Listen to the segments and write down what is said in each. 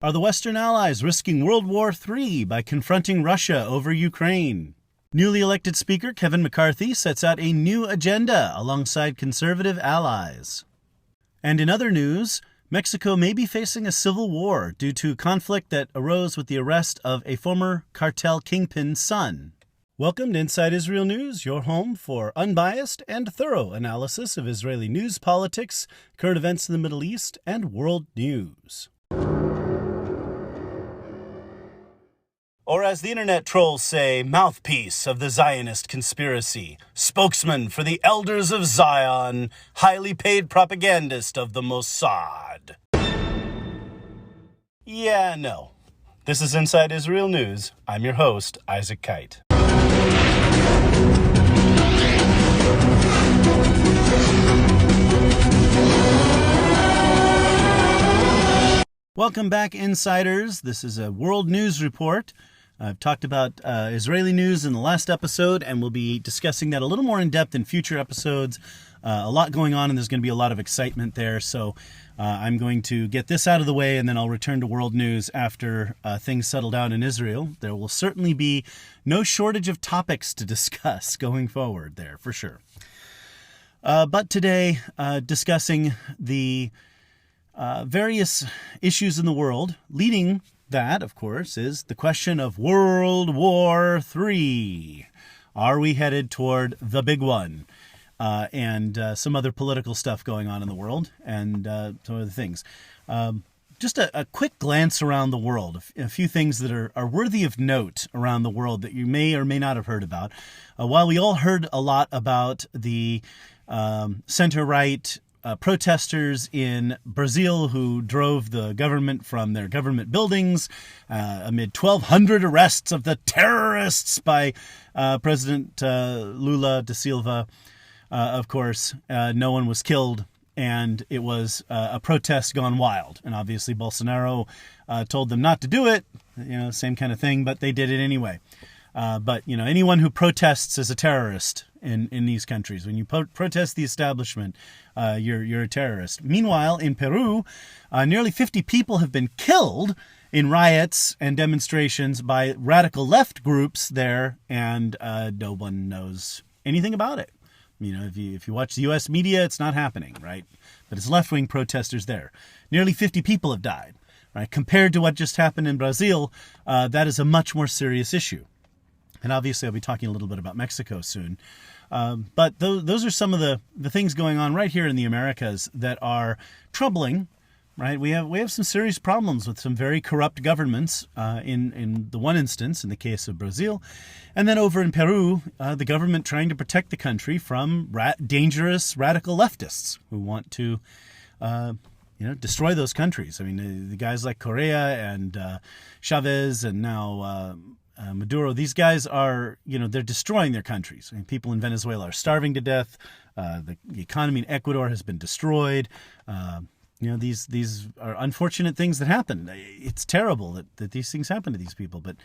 Are the Western Allies risking World War III by confronting Russia over Ukraine? Newly elected Speaker Kevin McCarthy sets out a new agenda alongside conservative allies. And in other news, Mexico may be facing a civil war due to conflict that arose with the arrest of a former cartel kingpin's son. Welcome to Inside Israel News, your home for unbiased and thorough analysis of Israeli news, politics, current events in the Middle East, and world news. Or as the internet trolls say, mouthpiece of the Zionist conspiracy, spokesman for the elders of Zion, highly paid propagandist of the Mossad. Yeah, no. This is Inside Israel News. I'm your host, Isaac Kite. Welcome back, Insiders. This is a world news report. I've talked about Israeli news in the last episode, and we'll be discussing that a little more in depth in future episodes. A lot going on, and there's going to be a lot of excitement there. So I'm going to get this out of the way, and then I'll return to world news after things settle down in Israel. There will certainly be no shortage of topics to discuss going forward there, for sure. But today, discussing the various issues in the world, leading that, of course, is the question of World War III. Are we headed toward the big one? And some other political stuff going on in the world, and some other things. Just a quick glance around the world, a few things that are worthy of note around the world that you may or may not have heard about. While we all heard a lot about the center-right protesters in Brazil who drove the government from their government buildings amid 1,200 arrests of the terrorists by President Lula da Silva. Of course, no one was killed, and it was a protest gone wild. And obviously Bolsonaro told them not to do it, same kind of thing, but they did it anyway. But anyone who protests is a terrorist in these countries. When you protest the establishment, you're a terrorist. Meanwhile, in Peru, nearly 50 people have been killed in riots and demonstrations by radical left groups there, and no one knows anything about it. If you watch the U.S. media, it's not happening, right? But it's left-wing protesters there. Nearly 50 people have died, right? Compared to what just happened in Brazil, that is a much more serious issue. And obviously, I'll be talking a little bit about Mexico soon. But those are some of the things going on right here in the Americas that are troubling, right? We have some serious problems with some very corrupt governments in the one instance, in the case of Brazil. And then over in Peru, the government trying to protect the country from dangerous radical leftists who want to destroy those countries. I mean, the guys like Correa and Chavez and now Maduro, these guys are, they're destroying their countries. I mean, people in Venezuela are starving to death. The economy in Ecuador has been destroyed. These are unfortunate things that happen. It's terrible that these things happen to these people. But,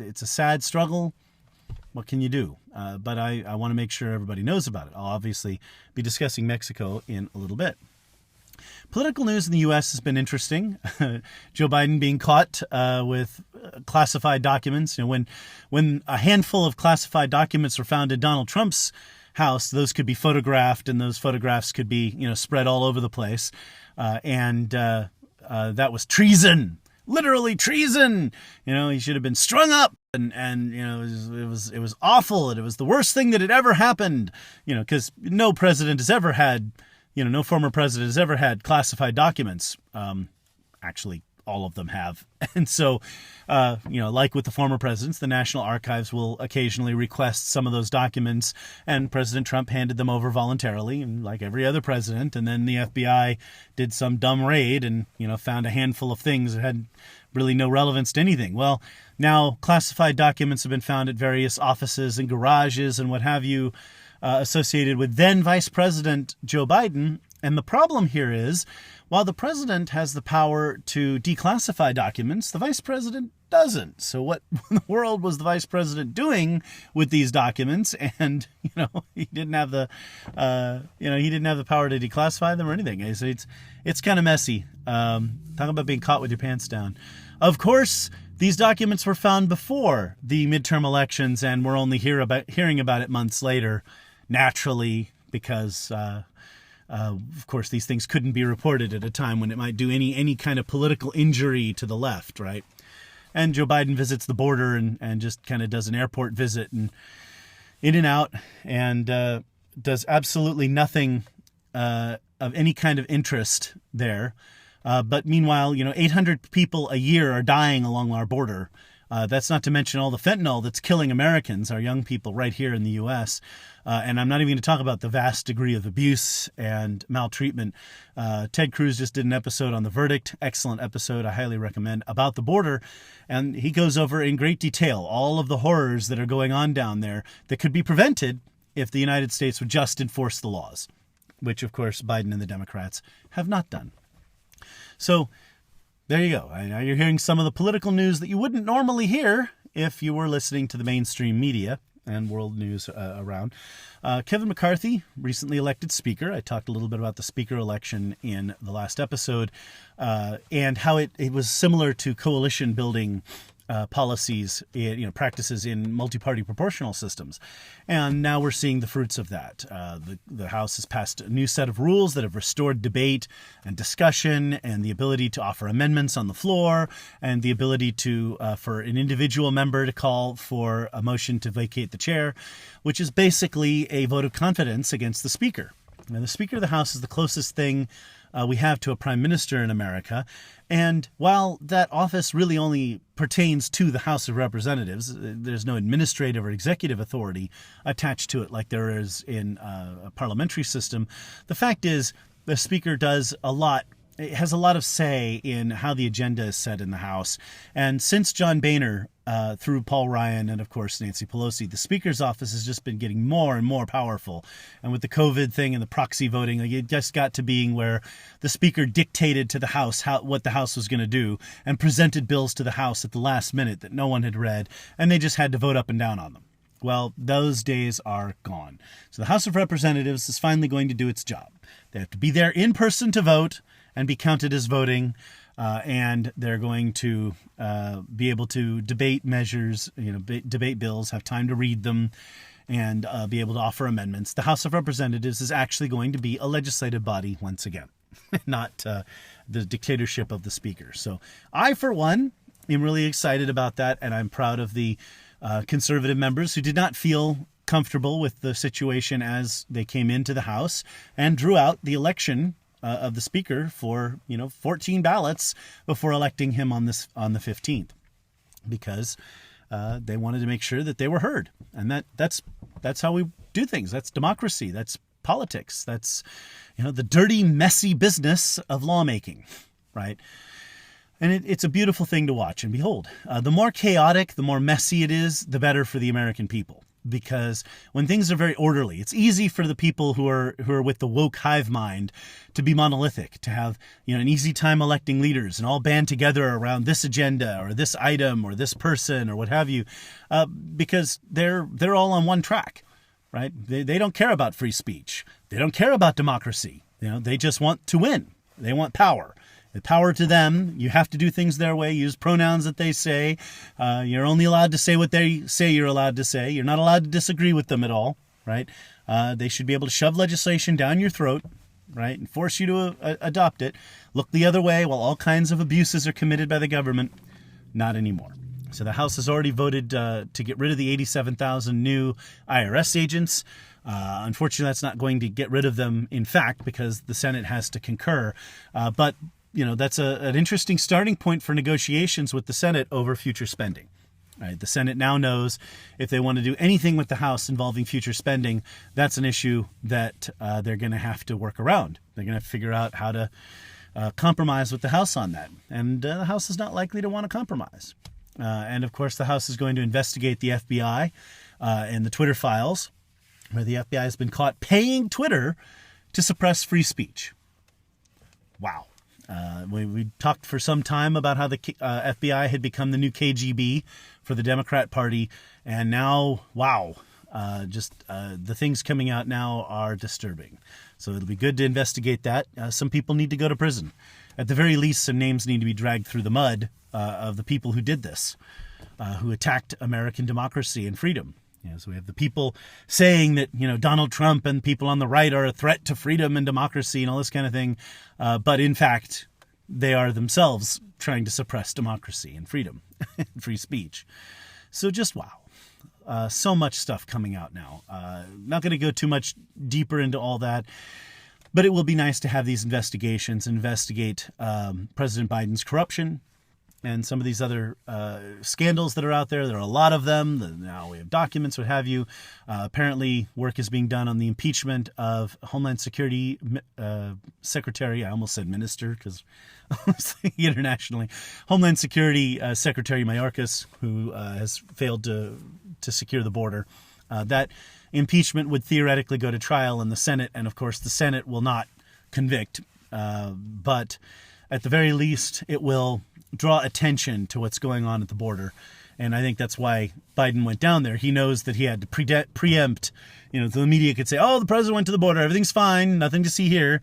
it's a sad struggle. What can you do? But I want to make sure everybody knows about it. I'll obviously be discussing Mexico in a little bit. Political news in the U.S. has been interesting. Joe Biden being caught with classified documents. When a handful of classified documents were found in Donald Trump's house, those could be photographed, and those photographs could be spread all over the place. And that was treason, literally treason. He should have been strung up, and it was awful, and it was the worst thing that had ever happened. Because no president has ever had. No former president has ever had classified documents. Actually, all of them have. And so, like with the former presidents, the National Archives will occasionally request some of those documents, and President Trump handed them over voluntarily, and like every other president. And then the FBI did some dumb raid and, found a handful of things that had really no relevance to anything. Well, now classified documents have been found at various offices and garages and what have you, associated with then Vice President Joe Biden. And the problem here is, while the president has the power to declassify documents, the vice president doesn't. So what in the world was the vice president doing with these documents? And he didn't have the power to declassify them or anything. So it's kind of messy. Talking about being caught with your pants down. Of course, these documents were found before the midterm elections, and we're only hearing about it months later, naturally, because of course these things couldn't be reported at a time when it might do any kind of political injury to the left, right? And Joe Biden visits the border and just kind of does an airport visit and in and out, and does absolutely nothing of any kind of interest there. But meanwhile, 800 people a year are dying along our border. That's not to mention all the fentanyl that's killing Americans, our young people right here in the U.S. And I'm not even going to talk about the vast degree of abuse and maltreatment. Ted Cruz just did an episode on The Verdict, excellent episode, I highly recommend, about the border. And he goes over in great detail all of the horrors that are going on down there that could be prevented if the United States would just enforce the laws, which, of course, Biden and the Democrats have not done. So there you go. Now you're hearing some of the political news that you wouldn't normally hear if you were listening to the mainstream media and world news around. Kevin McCarthy, recently elected speaker. I talked a little bit about the speaker election in the last episode and how it was similar to coalition building policies, practices in multi-party proportional systems. And now we're seeing the fruits of that. The House has passed a new set of rules that have restored debate and discussion and the ability to offer amendments on the floor and the ability to for an individual member to call for a motion to vacate the chair, which is basically a vote of confidence against the Speaker. And the Speaker of the House is the closest thing we have to a prime minister in America. And while that office really only pertains to the House of Representatives, there's no administrative or executive authority attached to it like there is in a parliamentary system. The fact is the Speaker does a lot. It has a lot of say in how the agenda is set in the House. And since John Boehner, through Paul Ryan and, of course, Nancy Pelosi, the Speaker's office has just been getting more and more powerful. And with the COVID thing and the proxy voting, it just got to being where the Speaker dictated to the House what the House was going to do and presented bills to the House at the last minute that no one had read, and they just had to vote up and down on them. Well, those days are gone. So the House of Representatives is finally going to do its job. They have to be there in person to vote and be counted as voting, and they're going to be able to debate measures, debate bills, have time to read them, and be able to offer amendments. The House of Representatives is actually going to be a legislative body once again, not the dictatorship of the Speaker. So I, for one, am really excited about that, and I'm proud of the conservative members who did not feel comfortable with the situation as they came into the House and drew out the election of the Speaker for 14 ballots before electing him on the 15th, because they wanted to make sure that they were heard, and that's how we do things. That's democracy. That's politics. That's the dirty, messy business of lawmaking, right? And it's a beautiful thing to watch and behold. The more chaotic, the more messy it is, the better for the American people. Because when things are very orderly, it's easy for the people who are with the woke hive mind to be monolithic, to have an easy time electing leaders and all band together around this agenda or this item or this person or what have you, because they're all on one track, right? They don't care about free speech. They don't care about democracy. They just want to win. They want power. The power to them. You have to do things their way. Use pronouns that they say. You're only allowed to say what they say you're allowed to say. You're not allowed to disagree with them at all, right? They should be able to shove legislation down your throat, right, and force you to adopt it. Look the other way while all kinds of abuses are committed by the government. Not anymore. So the House has already voted to get rid of the 87,000 new IRS agents. Unfortunately, that's not going to get rid of them, in fact, because the Senate has to concur. But that's an interesting starting point for negotiations with the Senate over future spending. Right? The Senate now knows if they want to do anything with the House involving future spending, that's an issue that they're going to have to work around. They're going to figure out how to compromise with the House on that. And the House is not likely to want to compromise. And, of course, the House is going to investigate the FBI and the Twitter files, where the FBI has been caught paying Twitter to suppress free speech. Wow. We talked for some time about how the FBI had become the new KGB for the Democrat Party, and now, wow, the things coming out now are disturbing. So it'll be good to investigate that. Some people need to go to prison. At the very least, some names need to be dragged through the mud of the people who did this, who attacked American democracy and freedom. So we have the people saying that, Donald Trump and people on the right are a threat to freedom and democracy and all this kind of thing. But in fact, they are themselves trying to suppress democracy and freedom and free speech. So just wow. So much stuff coming out now. Not going to go too much deeper into all that, but it will be nice to have these investigations, investigate President Biden's corruption and some of these other scandals that are out there. There are a lot of them. Now we have documents, what have you. Apparently, work is being done on the impeachment of Homeland Security Secretary. I almost said minister because I was thinking internationally. Homeland Security Secretary Mayorkas, who has failed to secure the border. That impeachment would theoretically go to trial in the Senate, and of course the Senate will not convict. But at the very least, it will draw attention to what's going on at the border. And I think that's why Biden went down there. He knows that he had to preempt, the media could say, oh, the president went to the border, everything's fine, nothing to see here,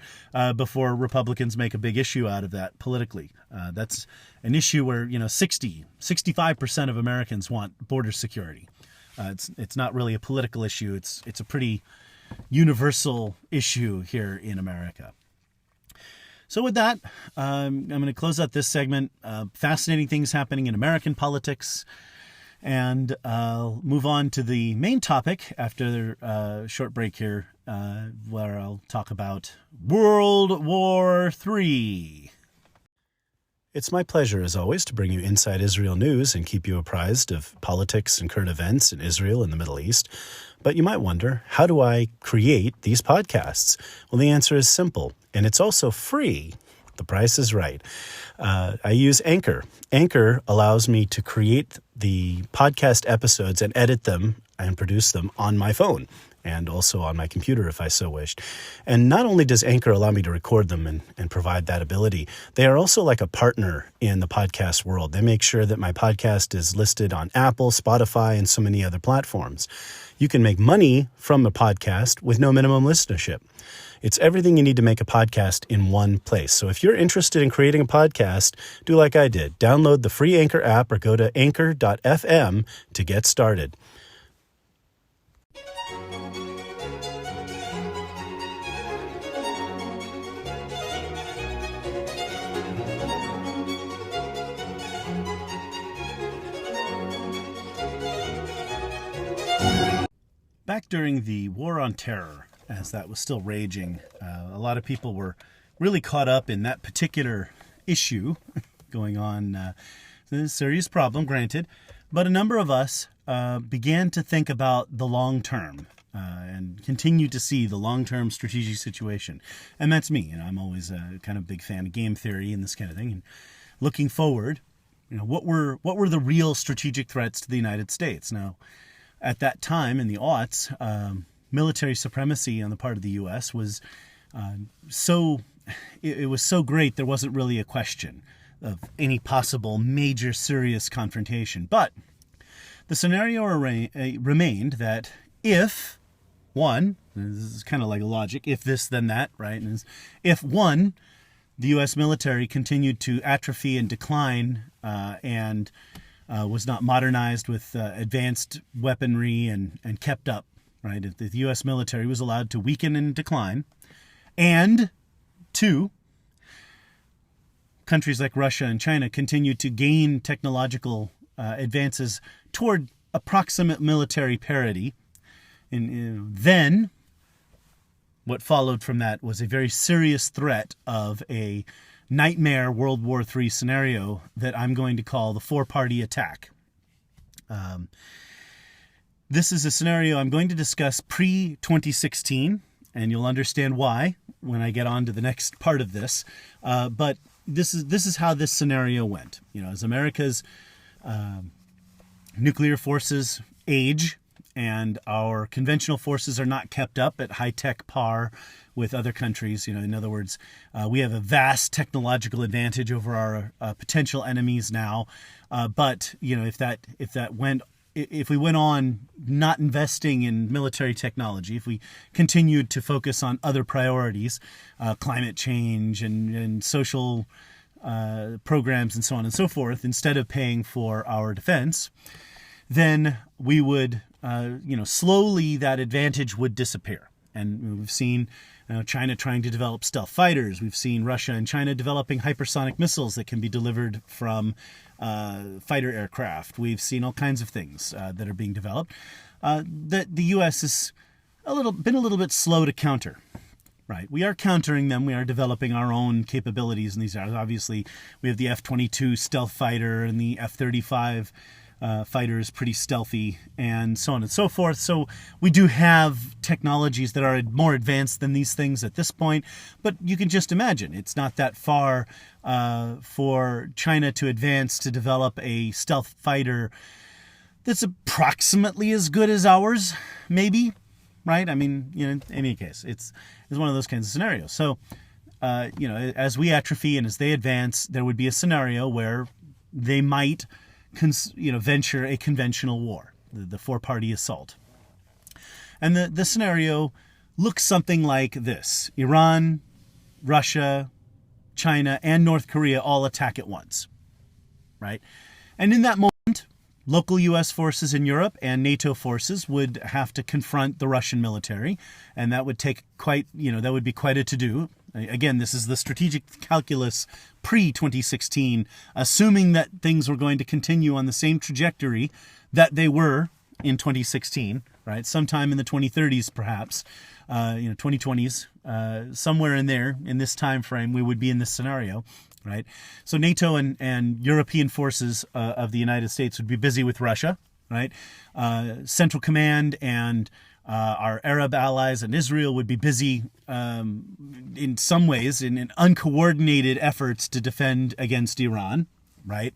before Republicans make a big issue out of that politically. That's an issue where, 65% of Americans want border security. It's not really a political issue. It's a pretty universal issue here in America. So with that, I'm going to close out this segment. Fascinating things happening in American politics. And I'll move on to the main topic after a short break here, where I'll talk about World War III. It's my pleasure, as always, to bring you Inside Israel news and keep you apprised of politics and current events in Israel and the Middle East. But you might wonder, how do I create these podcasts? Well, the answer is simple, and it's also free. The price is right. I use Anchor. Anchor allows me to create the podcast episodes and edit them and produce them on my phone, and also on my computer if I so wished. And not only does Anchor allow me to record them and provide that ability, they are also like a partner in the podcast world. They make sure that my podcast is listed on Apple, Spotify, and so many other platforms. You can make money from a podcast with no minimum listenership. It's everything you need to make a podcast in one place. So if you're interested in creating a podcast, do like I did. Download the free Anchor app or go to anchor.fm to get started. Back during the War on Terror, as that was still raging, a lot of people were really caught up in that particular issue going on. It's a serious problem, granted, but a number of us began to think about the long term and continue to see the long-term strategic situation. And that's me. I'm always a kind of big fan of game theory and this kind of thing. And looking forward, what were the real strategic threats to the United States? Now, at that time, in the aughts, military supremacy on the part of the U.S. was so great there wasn't really a question of any possible major serious confrontation. But the scenario remained that if, one, this is kind of like a logic, if this, then that, right? And if, one, the U.S. military continued to atrophy and decline and was not modernized with advanced weaponry and kept up, right? If the U.S. military was allowed to weaken and decline, and two, countries like Russia and China continued to gain technological advances toward approximate military parity, and then what followed from that was a very serious threat of a nightmare World War III scenario that I'm going to call the four-party attack. This is a scenario I'm going to discuss pre-2016, and you'll understand why when I get on to the next part of this. But this is how this scenario went. As America's nuclear forces age and our conventional forces are not kept up at high-tech par with other countries. In other words, we have a vast technological advantage over our potential enemies now. But if we went on not investing in military technology, if we continued to focus on other priorities, climate change and social programs and so on and so forth, instead of paying for our defense, then we would, slowly that advantage would disappear. And we've seen China trying to develop stealth fighters. We've seen Russia and China developing hypersonic missiles that can be delivered from fighter aircraft. We've seen all kinds of things that are being developed that the U.S. has been a little bit slow to counter. Right, we are countering them. We are developing our own capabilities in these areas. Obviously, we have the F-22 stealth fighter and the F-35 fighter is pretty stealthy, and so on and so forth. So we do have technologies that are more advanced than these things at this point. But you can just imagine it's not that far for China to advance to develop a stealth fighter that's approximately as good as ours, maybe. Right? I mean, in any case, it's one of those kinds of scenarios. So, as we atrophy and as they advance, there would be a scenario where they might, venture a conventional war, the four-party assault. And the scenario looks something like this: Iran, Russia, China, and North Korea all attack at once. Right? And in that moment, local U.S. forces in Europe and NATO forces would have to confront the Russian military, and that would take that would be quite a to-do. Again, this is the strategic calculus pre-2016, assuming that things were going to continue on the same trajectory that they were in 2016, right? Sometime in the 2030s, perhaps, 2020s, somewhere in there, in this time frame, we would be in this scenario. Right, so NATO and European forces of the United States would be busy with Russia. Right, Central Command and our Arab allies and Israel would be busy in some ways in uncoordinated efforts to defend against Iran. Right,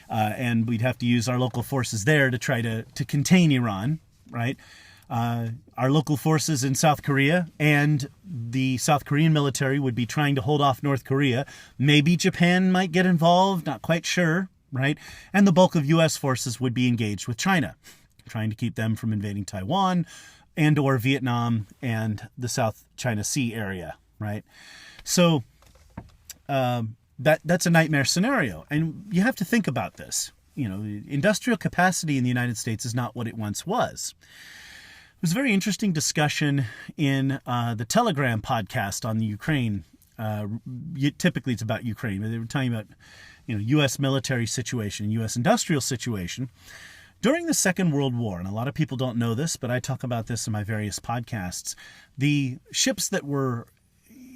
and we'd have to use our local forces there to try to contain Iran. Right. Our local forces in South Korea and the South Korean military would be trying to hold off North Korea. Maybe Japan might get involved, not quite sure, right? And the bulk of U.S. forces would be engaged with China, trying to keep them from invading Taiwan and or Vietnam and the South China Sea area, right? So that's a nightmare scenario. And you have to think about this. Industrial capacity in the United States is not what it once was. It was a very interesting discussion in the Telegram podcast on the Ukraine. Typically, it's about Ukraine, but they were talking about, U.S. military situation, U.S. industrial situation. During the Second World War, and a lot of people don't know this, but I talk about this in my various podcasts, the ships that were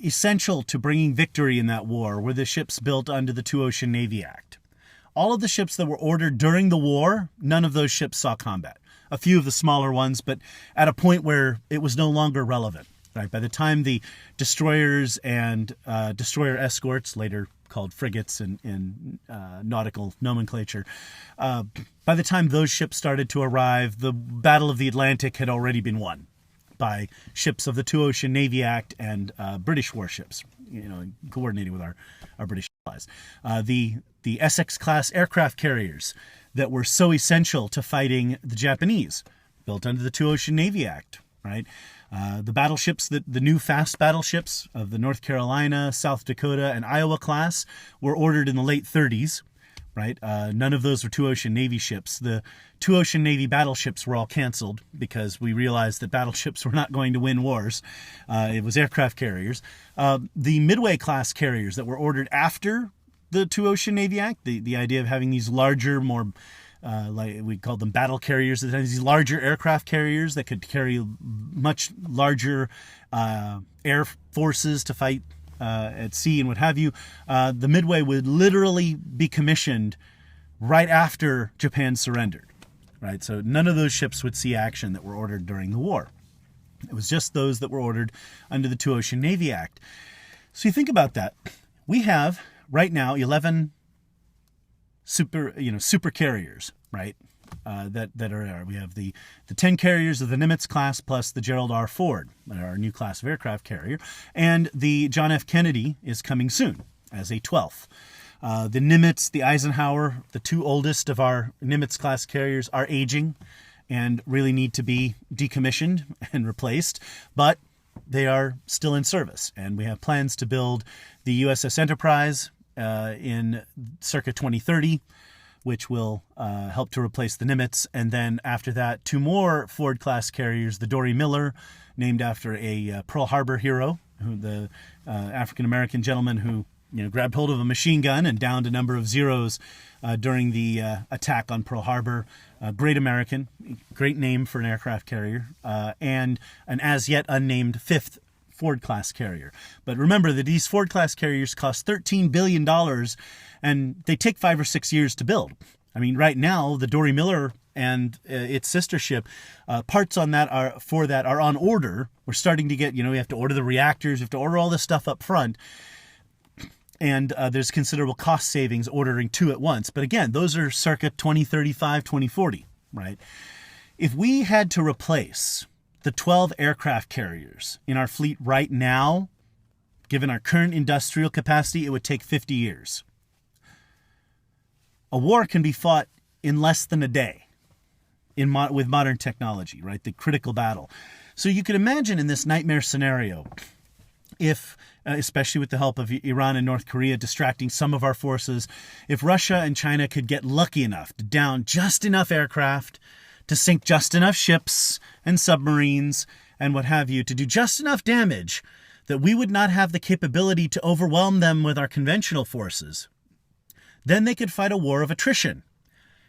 essential to bringing victory in that war were the ships built under the Two-Ocean Navy Act. All of the ships that were ordered during the war, none of those ships saw combat. A few of the smaller ones, but at a point where it was no longer relevant. Right? By the time the destroyers and destroyer escorts, later called frigates in nautical nomenclature, by the time those ships started to arrive, the Battle of the Atlantic had already been won by ships of the Two-Ocean Navy Act and British warships, coordinating with our British allies. The Essex-class aircraft carriers that were so essential to fighting the Japanese, built under the Two-Ocean Navy Act, right? The battleships, the new fast battleships of the North Carolina, South Dakota, and Iowa class were ordered in the late 30s, right? None of those were Two-Ocean Navy ships. The Two-Ocean Navy battleships were all canceled because we realized that battleships were not going to win wars. It was aircraft carriers. The Midway-class carriers that were ordered after the Two-Ocean Navy Act, the idea of having these larger, more like we called them battle carriers, these larger aircraft carriers that could carry much larger air forces to fight at sea and what have you. The Midway would literally be commissioned right after Japan surrendered, right? So none of those ships would see action that were ordered during the war. It was just those that were ordered under the Two-Ocean Navy Act. So you think about that. We have right now 11 super carriers, right? that are there. We have the 10 carriers of the Nimitz class plus the Gerald R. Ford, our new class of aircraft carrier, and the John F. Kennedy is coming soon as a 12th. The Nimitz, the Eisenhower, the two oldest of our Nimitz class carriers are aging and really need to be decommissioned and replaced, but they are still in service. And we have plans to build the USS Enterprise in circa 2030, which will help to replace the Nimitz. And then after that, two more Ford-class carriers, the Dory Miller, named after a Pearl Harbor hero, the African-American gentleman who grabbed hold of a machine gun and downed a number of Zeros during the attack on Pearl Harbor. Great American, great name for an aircraft carrier, and an as yet unnamed fifth Ford-class carrier. But remember that these Ford-class carriers cost $13 billion, and they take 5 or 6 years to build. I mean, right now, the Dory Miller and its sister ship, parts on that are on order. We're starting to get, we have to order the reactors, we have to order all this stuff up front. And there's considerable cost savings ordering two at once. But again, those are circa 2035, 2040, right? If we had to replace the 12 aircraft carriers in our fleet right now, given our current industrial capacity, it would take 50 years. A war can be fought in less than a day with modern technology, right? The critical battle. So you could imagine in this nightmare scenario, if, especially with the help of Iran and North Korea distracting some of our forces, if Russia and China could get lucky enough to down just enough aircraft, to sink just enough ships and submarines and what have you, to do just enough damage that we would not have the capability to overwhelm them with our conventional forces, then they could fight a war of attrition,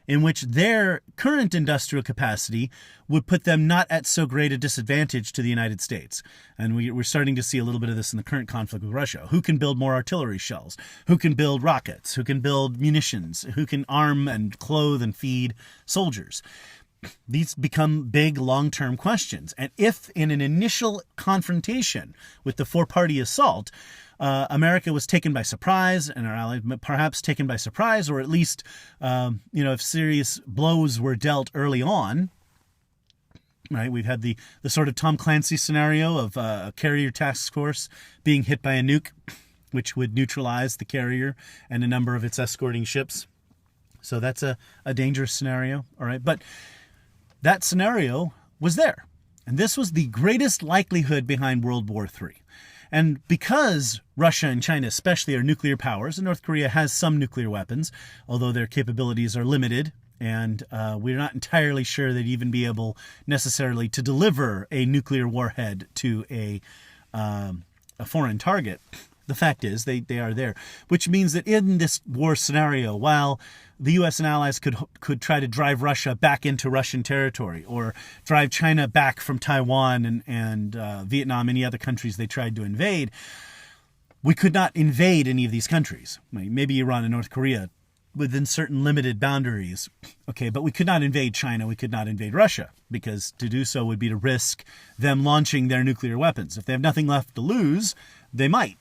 in which their current industrial capacity would put them not at so great a disadvantage to the United States. And we're starting to see a little bit of this in the current conflict with Russia. Who can build more artillery shells? Who can build rockets? Who can build munitions? Who can arm and clothe and feed soldiers? These become big long-term questions. And if in an initial confrontation with the four-party assault, America was taken by surprise, and our allies perhaps taken by surprise, or at least, if serious blows were dealt early on, right? We've had the sort of Tom Clancy scenario of a carrier task force being hit by a nuke, which would neutralize the carrier and a number of its escorting ships. So that's a dangerous scenario, all right? But that scenario was there, and this was the greatest likelihood behind World War III. And because Russia and China especially are nuclear powers, and North Korea has some nuclear weapons, although their capabilities are limited, and we're not entirely sure they'd even be able necessarily to deliver a nuclear warhead to a foreign target. The fact is they are there, which means that in this war scenario, while the U.S. and allies could try to drive Russia back into Russian territory, or drive China back from Taiwan and Vietnam, any other countries they tried to invade, we could not invade any of these countries. Maybe Iran and North Korea within certain limited boundaries. Okay, but we could not invade China. We could not invade Russia, because to do so would be to risk them launching their nuclear weapons. If they have nothing left to lose, they might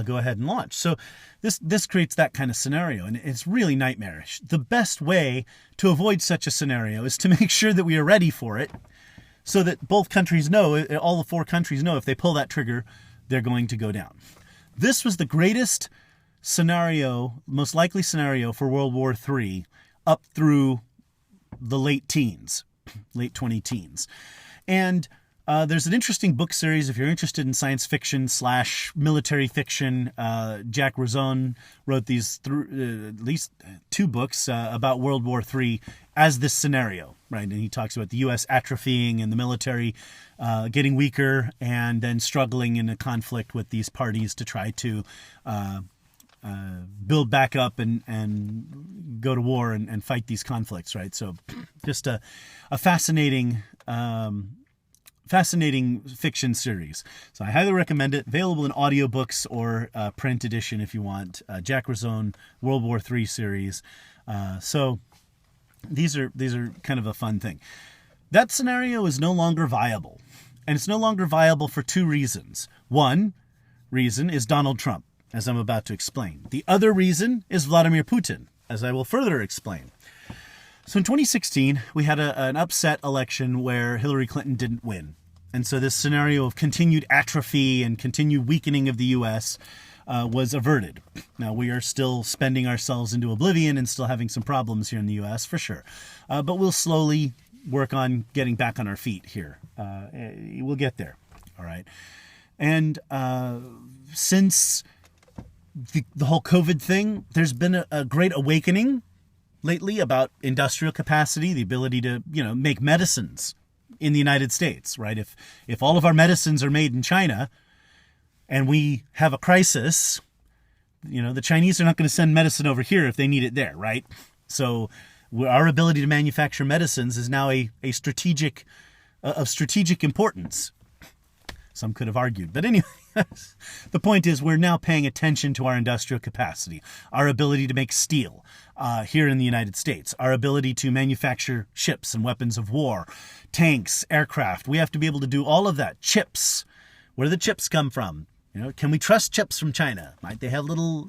go ahead and launch. So this creates that kind of scenario, and it's really nightmarish. The best way to avoid such a scenario is to make sure that we are ready for it, so that both countries know, all the four countries know, if they pull that trigger, they're going to go down. This was the greatest scenario, most likely scenario for World War III up through the late 20 teens. And there's an interesting book series, if you're interested in science fiction / military fiction. Jack Razon wrote these at least 2 books about World War III as this scenario, right? And he talks about the U.S. atrophying and the military getting weaker, and then struggling in a conflict with these parties to try to build back up and go to war and fight these conflicts, right? So just a fascinating fiction series. So I highly recommend it. Available in audiobooks or print edition if you want. Jack Razon World War III series. So these are kind of a fun thing. That scenario is no longer viable. And it's no longer viable for 2 reasons. One reason is Donald Trump, as I'm about to explain. The other reason is Vladimir Putin, as I will further explain. So in 2016, we had an upset election where Hillary Clinton didn't win. And so this scenario of continued atrophy and continued weakening of the U.S. Was averted. Now, we are still spending ourselves into oblivion and still having some problems here in the U.S., for sure. But we'll slowly work on getting back on our feet here. We'll get there. All right. And since the whole COVID thing, there's been a great awakening lately about industrial capacity, the ability to, make medicines in the United States, right? If all of our medicines are made in China and we have a crisis, the Chinese are not going to send medicine over here if they need it there, right? So our ability to manufacture medicines is now a strategic of strategic importance. Some could have argued. But anyway, the point is we're now paying attention to our industrial capacity, our ability to make steel here in the United States, our ability to manufacture ships and weapons of war, tanks, aircraft. We have to be able to do all of that. Chips. Where do the chips come from? Can we trust chips from China? Might they have little,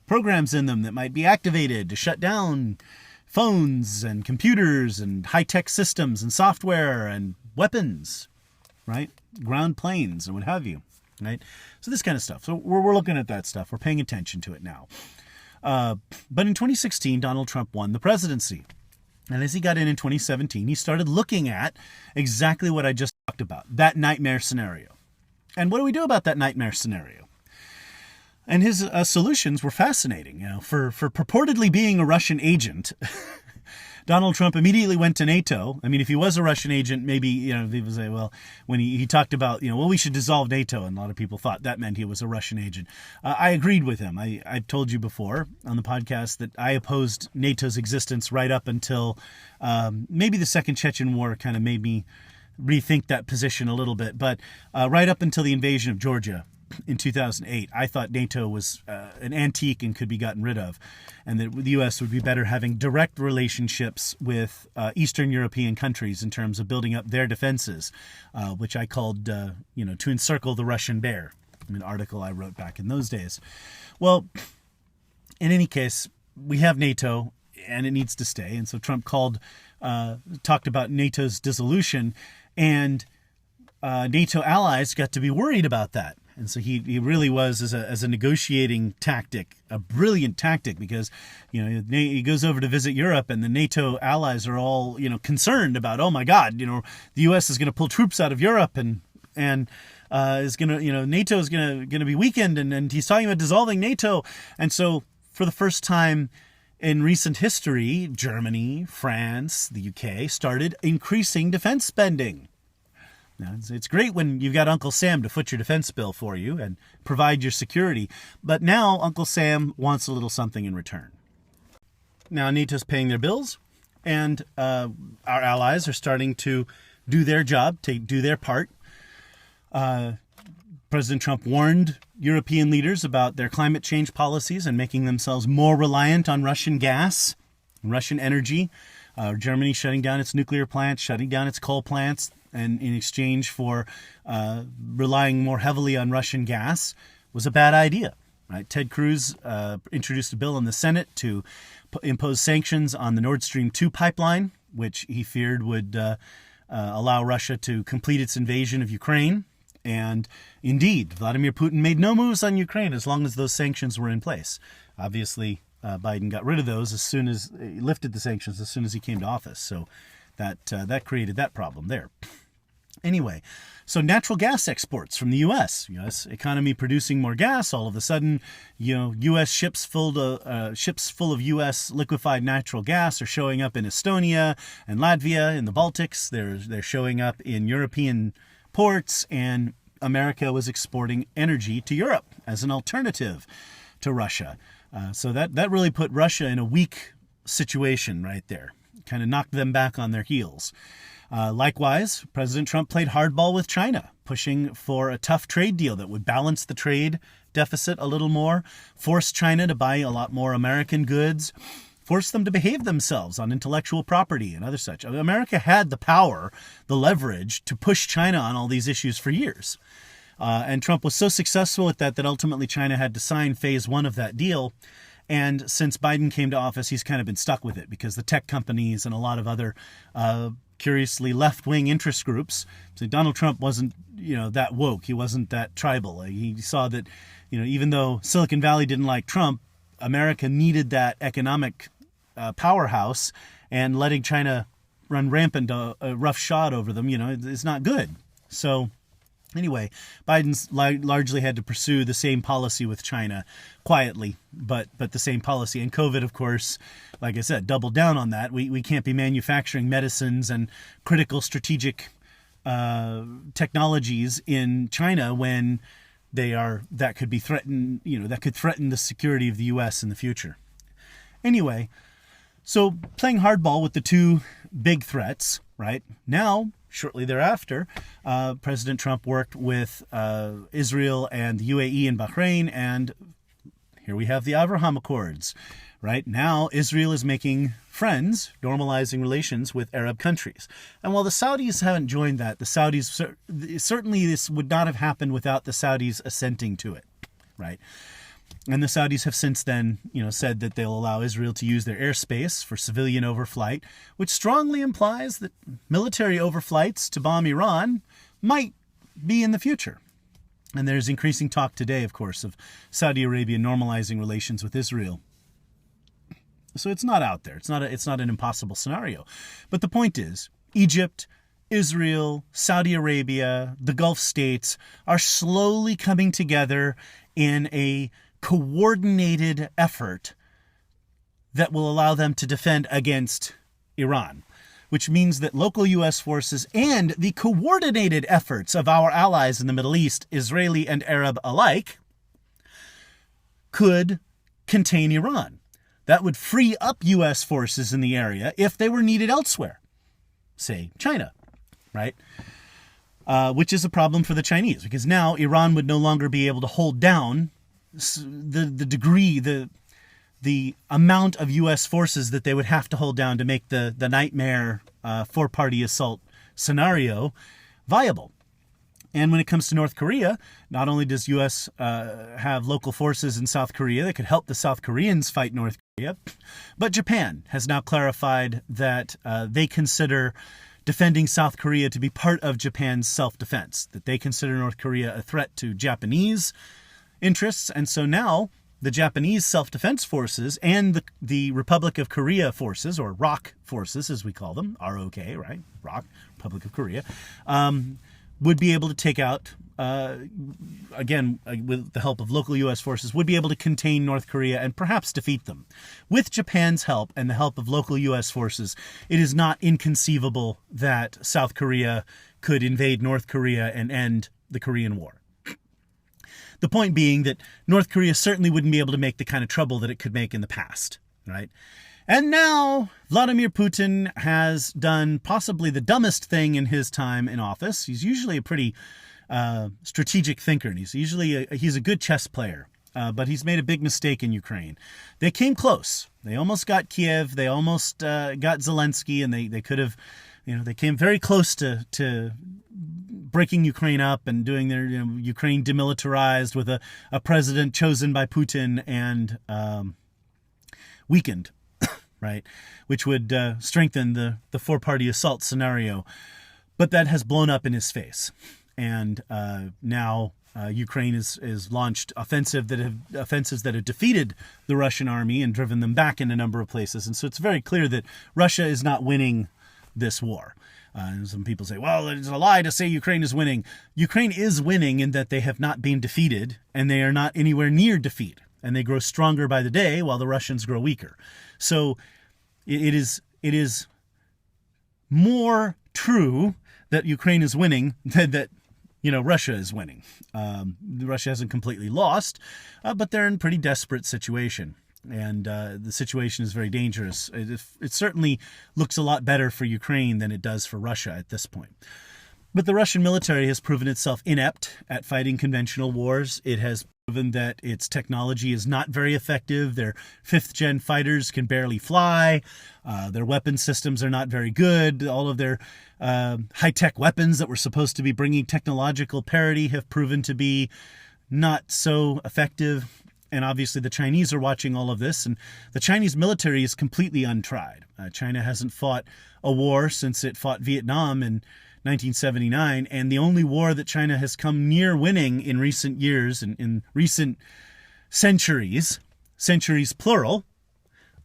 programs in them that might be activated to shut down phones and computers and high-tech systems and software and weapons, right? Ground planes and what have you, right? So this kind of stuff. So we're looking at that stuff. We're paying attention to it now. But in 2016, Donald Trump won the presidency. And as he got in 2017, he started looking at exactly what I just talked about, that nightmare scenario. And what do we do about that nightmare scenario? And his solutions were fascinating. For purportedly being a Russian agent, Donald Trump immediately went to NATO. I mean, if he was a Russian agent, maybe, people say, well, when he talked about, we should dissolve NATO. And a lot of people thought that meant he was a Russian agent. I agreed with him. I've told you before on the podcast that I opposed NATO's existence right up until maybe the Second Chechen War kind of made me rethink that position a little bit. But right up until the invasion of Georgia in 2008, I thought NATO was an antique and could be gotten rid of, and that the U.S. would be better having direct relationships with Eastern European countries in terms of building up their defenses, which I called, to encircle the Russian bear, an article I wrote back in those days. Well, in any case, we have NATO, and it needs to stay. And so Trump talked about NATO's dissolution, and NATO allies got to be worried about that. And so he really was, as a negotiating tactic, a brilliant tactic, because, he goes over to visit Europe and the NATO allies are all, concerned about, oh my God, the U.S. is going to pull troops out of Europe and is going to, NATO is going to be weakened. And he's talking about dissolving NATO. And so for the first time in recent history, Germany, France, the UK started increasing defense spending. Now, it's great when you've got Uncle Sam to foot your defense bill for you and provide your security. But now Uncle Sam wants a little something in return. Now NATO's paying their bills, and our allies are starting to do their job, do their part. President Trump warned European leaders about their climate change policies and making themselves more reliant on Russian gas, Russian energy. Germany shutting down its nuclear plants, shutting down its coal plants, and in exchange for relying more heavily on Russian gas was a bad idea. Right? Ted Cruz introduced a bill in the Senate to impose sanctions on the Nord Stream 2 pipeline, which he feared would allow Russia to complete its invasion of Ukraine. And indeed, Vladimir Putin made no moves on Ukraine as long as those sanctions were in place. Obviously, Biden got rid of those as soon as he lifted the sanctions as soon as he came to office. So that created that problem there. Anyway, so natural gas exports from the U.S. Economy producing more gas. All of a sudden, U.S. ships full of U.S. liquefied natural gas are showing up in Estonia and Latvia in the Baltics. They're showing up in European ports, and America was exporting energy to Europe as an alternative to Russia. So that really put Russia in a weak situation right there. Kind of knocked them back on their heels. Likewise, President Trump played hardball with China, pushing for a tough trade deal that would balance the trade deficit a little more, force China to buy a lot more American goods, force them to behave themselves on intellectual property and other such. America had the power, the leverage to push China on all these issues for years. And Trump was so successful at that ultimately China had to sign phase one of that deal. And since Biden came to office, he's kind of been stuck with it because the tech companies and a lot of other curiously left-wing interest groups. So Donald Trump wasn't, that woke. He wasn't that tribal. He saw that, even though Silicon Valley didn't like Trump, America needed that economic powerhouse, and letting China run rampant roughshod over them, is not good. So anyway, Biden's largely had to pursue the same policy with China quietly, but the same policy. And COVID, of course, like I said, doubled down on that. We can't be manufacturing medicines and critical strategic technologies in China when that could be threatened, that could threaten the security of the U.S. in the future. Anyway, so playing hardball with the two big threats, right? Now, shortly thereafter, President Trump worked with Israel and the UAE and Bahrain, and here we have the Abraham Accords. Right now, Israel is making friends, normalizing relations with Arab countries. And while the Saudis haven't joined that, the Saudis, certainly this would not have happened without the Saudis assenting to it, right? And the Saudis have since then, said that they'll allow Israel to use their airspace for civilian overflight, which strongly implies that military overflights to bomb Iran might be in the future. And there's increasing talk today, of course, of Saudi Arabia normalizing relations with Israel. So it's not out there. It's not an impossible scenario. But the point is, Egypt, Israel, Saudi Arabia, the Gulf states are slowly coming together in a coordinated effort that will allow them to defend against Iran, which means that local U.S. forces and the coordinated efforts of our allies in the Middle East, Israeli and Arab alike, could contain Iran. That would free up U.S. forces in the area if they were needed elsewhere, say China, right? Which is a problem for the Chinese, because now Iran would no longer be able to hold down the amount of U.S. forces that they would have to hold down to make the nightmare four-party assault scenario viable. And when it comes to North Korea, not only does U.S. have local forces in South Korea that could help the South Koreans fight North Korea, but Japan has now clarified that they consider defending South Korea to be part of Japan's self-defense, that they consider North Korea a threat to Japanese interests. And so now the Japanese self-defense forces and the Republic of Korea forces, or ROK forces as we call them, R-O-K, right? ROK, Republic of Korea, would be able to take out, again, with the help of local U.S. forces, would be able to contain North Korea and perhaps defeat them. With Japan's help and the help of local U.S. forces, it is not inconceivable that South Korea could invade North Korea and end the Korean War. The point being that North Korea certainly wouldn't be able to make the kind of trouble that it could make in the past, right? And now Vladimir Putin has done possibly the dumbest thing in his time in office. He's usually a pretty strategic thinker, and he's a good chess player. But he's made a big mistake in Ukraine. They came close. They almost got Kiev. They almost got Zelensky, and they could have, they came very close to breaking Ukraine up and doing their Ukraine demilitarized with a president chosen by Putin and weakened. Right, which would strengthen the four-party assault scenario. But that has blown up in his face. And now Ukraine has launched offensives that have defeated the Russian army and driven them back in a number of places. And so it's very clear that Russia is not winning this war. And some people say, well, it's a lie to say Ukraine is winning. Ukraine is winning in that they have not been defeated, and they are not anywhere near defeat. And they grow stronger by the day while the Russians grow weaker. So it is more true that Ukraine is winning than that Russia is winning. Russia hasn't completely lost, but they're in a pretty desperate situation, and the situation is very dangerous. It certainly looks a lot better for Ukraine than it does for Russia at this point. But the Russian military has proven itself inept at fighting conventional wars. It has proven that its technology is not very effective. Their fifth-gen fighters can barely fly. Their weapon systems are not very good. All of their high-tech weapons that were supposed to be bringing technological parity have proven to be not so effective. And obviously the Chinese are watching all of this, and the Chinese military is completely untried. China hasn't fought a war since it fought Vietnam in 1979, and the only war that China has come near winning in recent years, in recent centuries plural,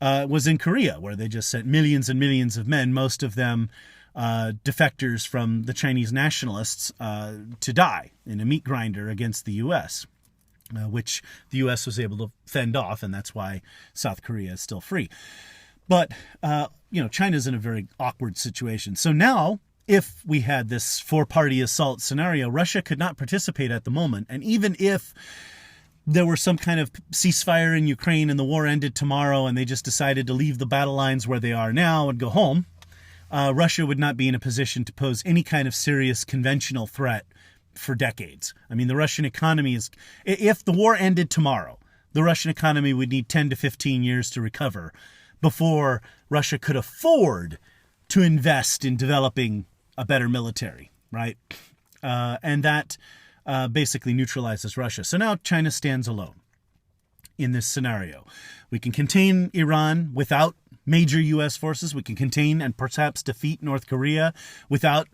was in Korea, where they just sent millions and millions of men, most of them defectors from the Chinese nationalists, to die in a meat grinder against the U.S., which the U.S. was able to fend off, and that's why South Korea is still free. But, China's in a very awkward situation. So now, if we had this four-party assault scenario, Russia could not participate at the moment. And even if there were some kind of ceasefire in Ukraine and the war ended tomorrow and they just decided to leave the battle lines where they are now and go home, Russia would not be in a position to pose any kind of serious conventional threat for decades. I mean, the Russian economy is, if the war ended tomorrow, the Russian economy would need 10 to 15 years to recover before Russia could afford to invest in developing a better military, right? And that basically neutralizes Russia. So now China stands alone in this scenario. We can contain Iran without major U.S. forces. We can contain and perhaps defeat North Korea without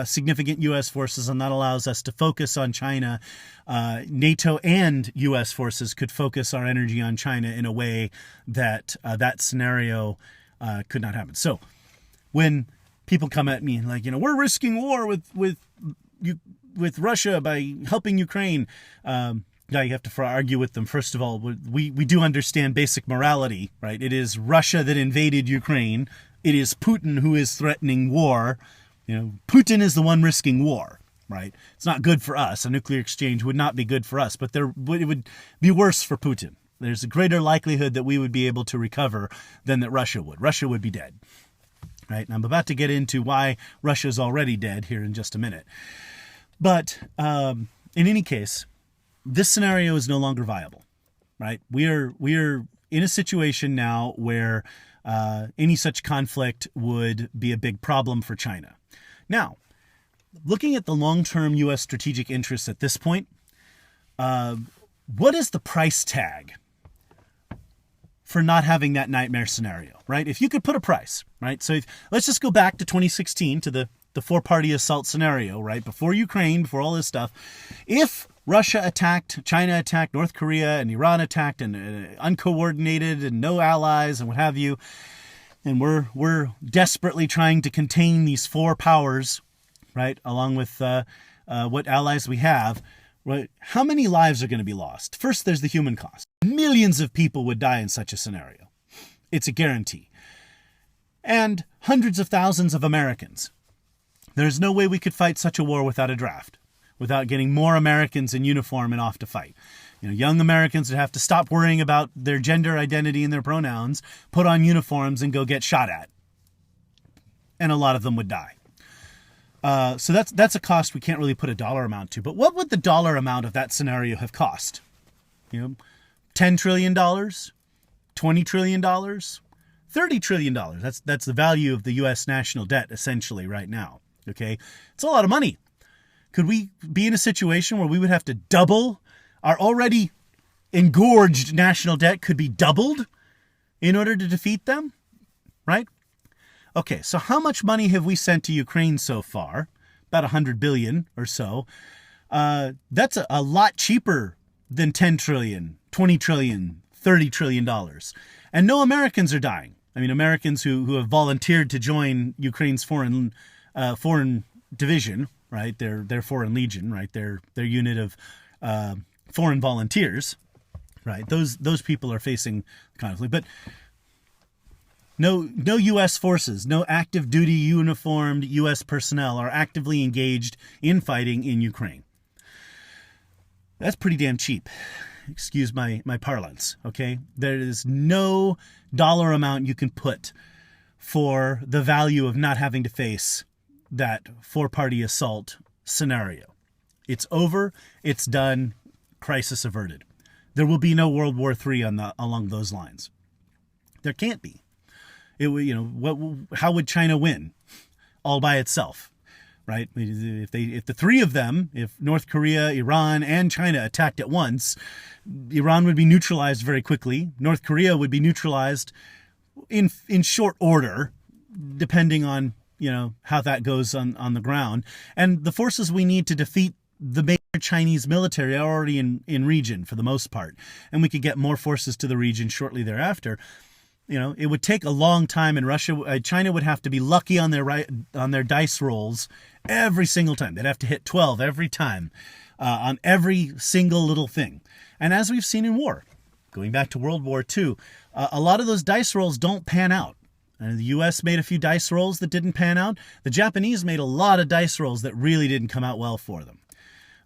significant U.S. forces, and that allows us to focus on China. NATO and U.S. forces could focus our energy on China in a way that that scenario could not happen. So when people come at me like, we're risking war with Russia by helping Ukraine, now you have to argue with them. First of all, we do understand basic morality, right? It is Russia that invaded Ukraine. It is Putin who is threatening war. Putin is the one risking war, right? It's not good for us. A nuclear exchange would not be good for us, but it would be worse for Putin. There's a greater likelihood that we would be able to recover than that Russia would. Russia would be dead, right? And I'm about to get into why Russia's already dead here in just a minute. But in any case, this scenario is no longer viable, right? We are in a situation now where any such conflict would be a big problem for China. Now, looking at the long-term U.S. strategic interests at this point, what is the price tag for not having that nightmare scenario, right? If you could put a price, right? So let's just go back to 2016 to the four-party assault scenario, right? Before Ukraine, before all this stuff. If Russia attacked, China attacked, North Korea and Iran attacked, and uncoordinated and no allies and what have you, and we're desperately trying to contain these four powers, right, along with what allies we have, right? How many lives are going to be lost? First, there's the human cost. Millions of people would die in such a scenario. It's a guarantee. And hundreds of thousands of Americans. There's no way we could fight such a war without a draft, without getting more Americans in uniform and off to fight. Young Americans would have to stop worrying about their gender identity and their pronouns, put on uniforms, and go get shot at. And a lot of them would die. So that's a cost we can't really put a dollar amount to. But what would the dollar amount of that scenario have cost? $10 trillion? $20 trillion? $30 trillion. That's the value of the U.S. national debt, essentially, right now. Okay? It's a lot of money. Could we be in a situation where we would have to double our already engorged national debt could be doubled in order to defeat them? Right? Okay, so how much money have we sent to Ukraine so far? About $100 billion or so. That's a lot cheaper than $10 trillion, $20 trillion, $30 trillion. And no Americans are dying. I mean, Americans who have volunteered to join Ukraine's foreign division, right? Their foreign legion, right? Their unit of foreign volunteers, right? Those people are facing conflict, but no U.S. forces, no active duty uniformed U.S. personnel are actively engaged in fighting in Ukraine. That's pretty damn cheap. Excuse my parlance, okay? There is no dollar amount you can put for the value of not having to face that four-party assault scenario. It's over. It's done. Crisis averted. There will be no World War III along those lines. There can't be. How would China win all by itself? right? If the three of them, if North Korea, Iran, and China attacked at once, Iran would be neutralized very quickly. North Korea would be neutralized in short order, depending on, how that goes on the ground. And the forces we need to defeat the major Chinese military are already in region for the most part. And we could get more forces to the region shortly thereafter. It would take a long time, and China would have to be lucky on their dice rolls every single time. They'd have to hit 12 every time on every single little thing. And as we've seen in war, going back to World War II, a lot of those dice rolls don't pan out. The U.S. made a few dice rolls that didn't pan out. The Japanese made a lot of dice rolls that really didn't come out well for them.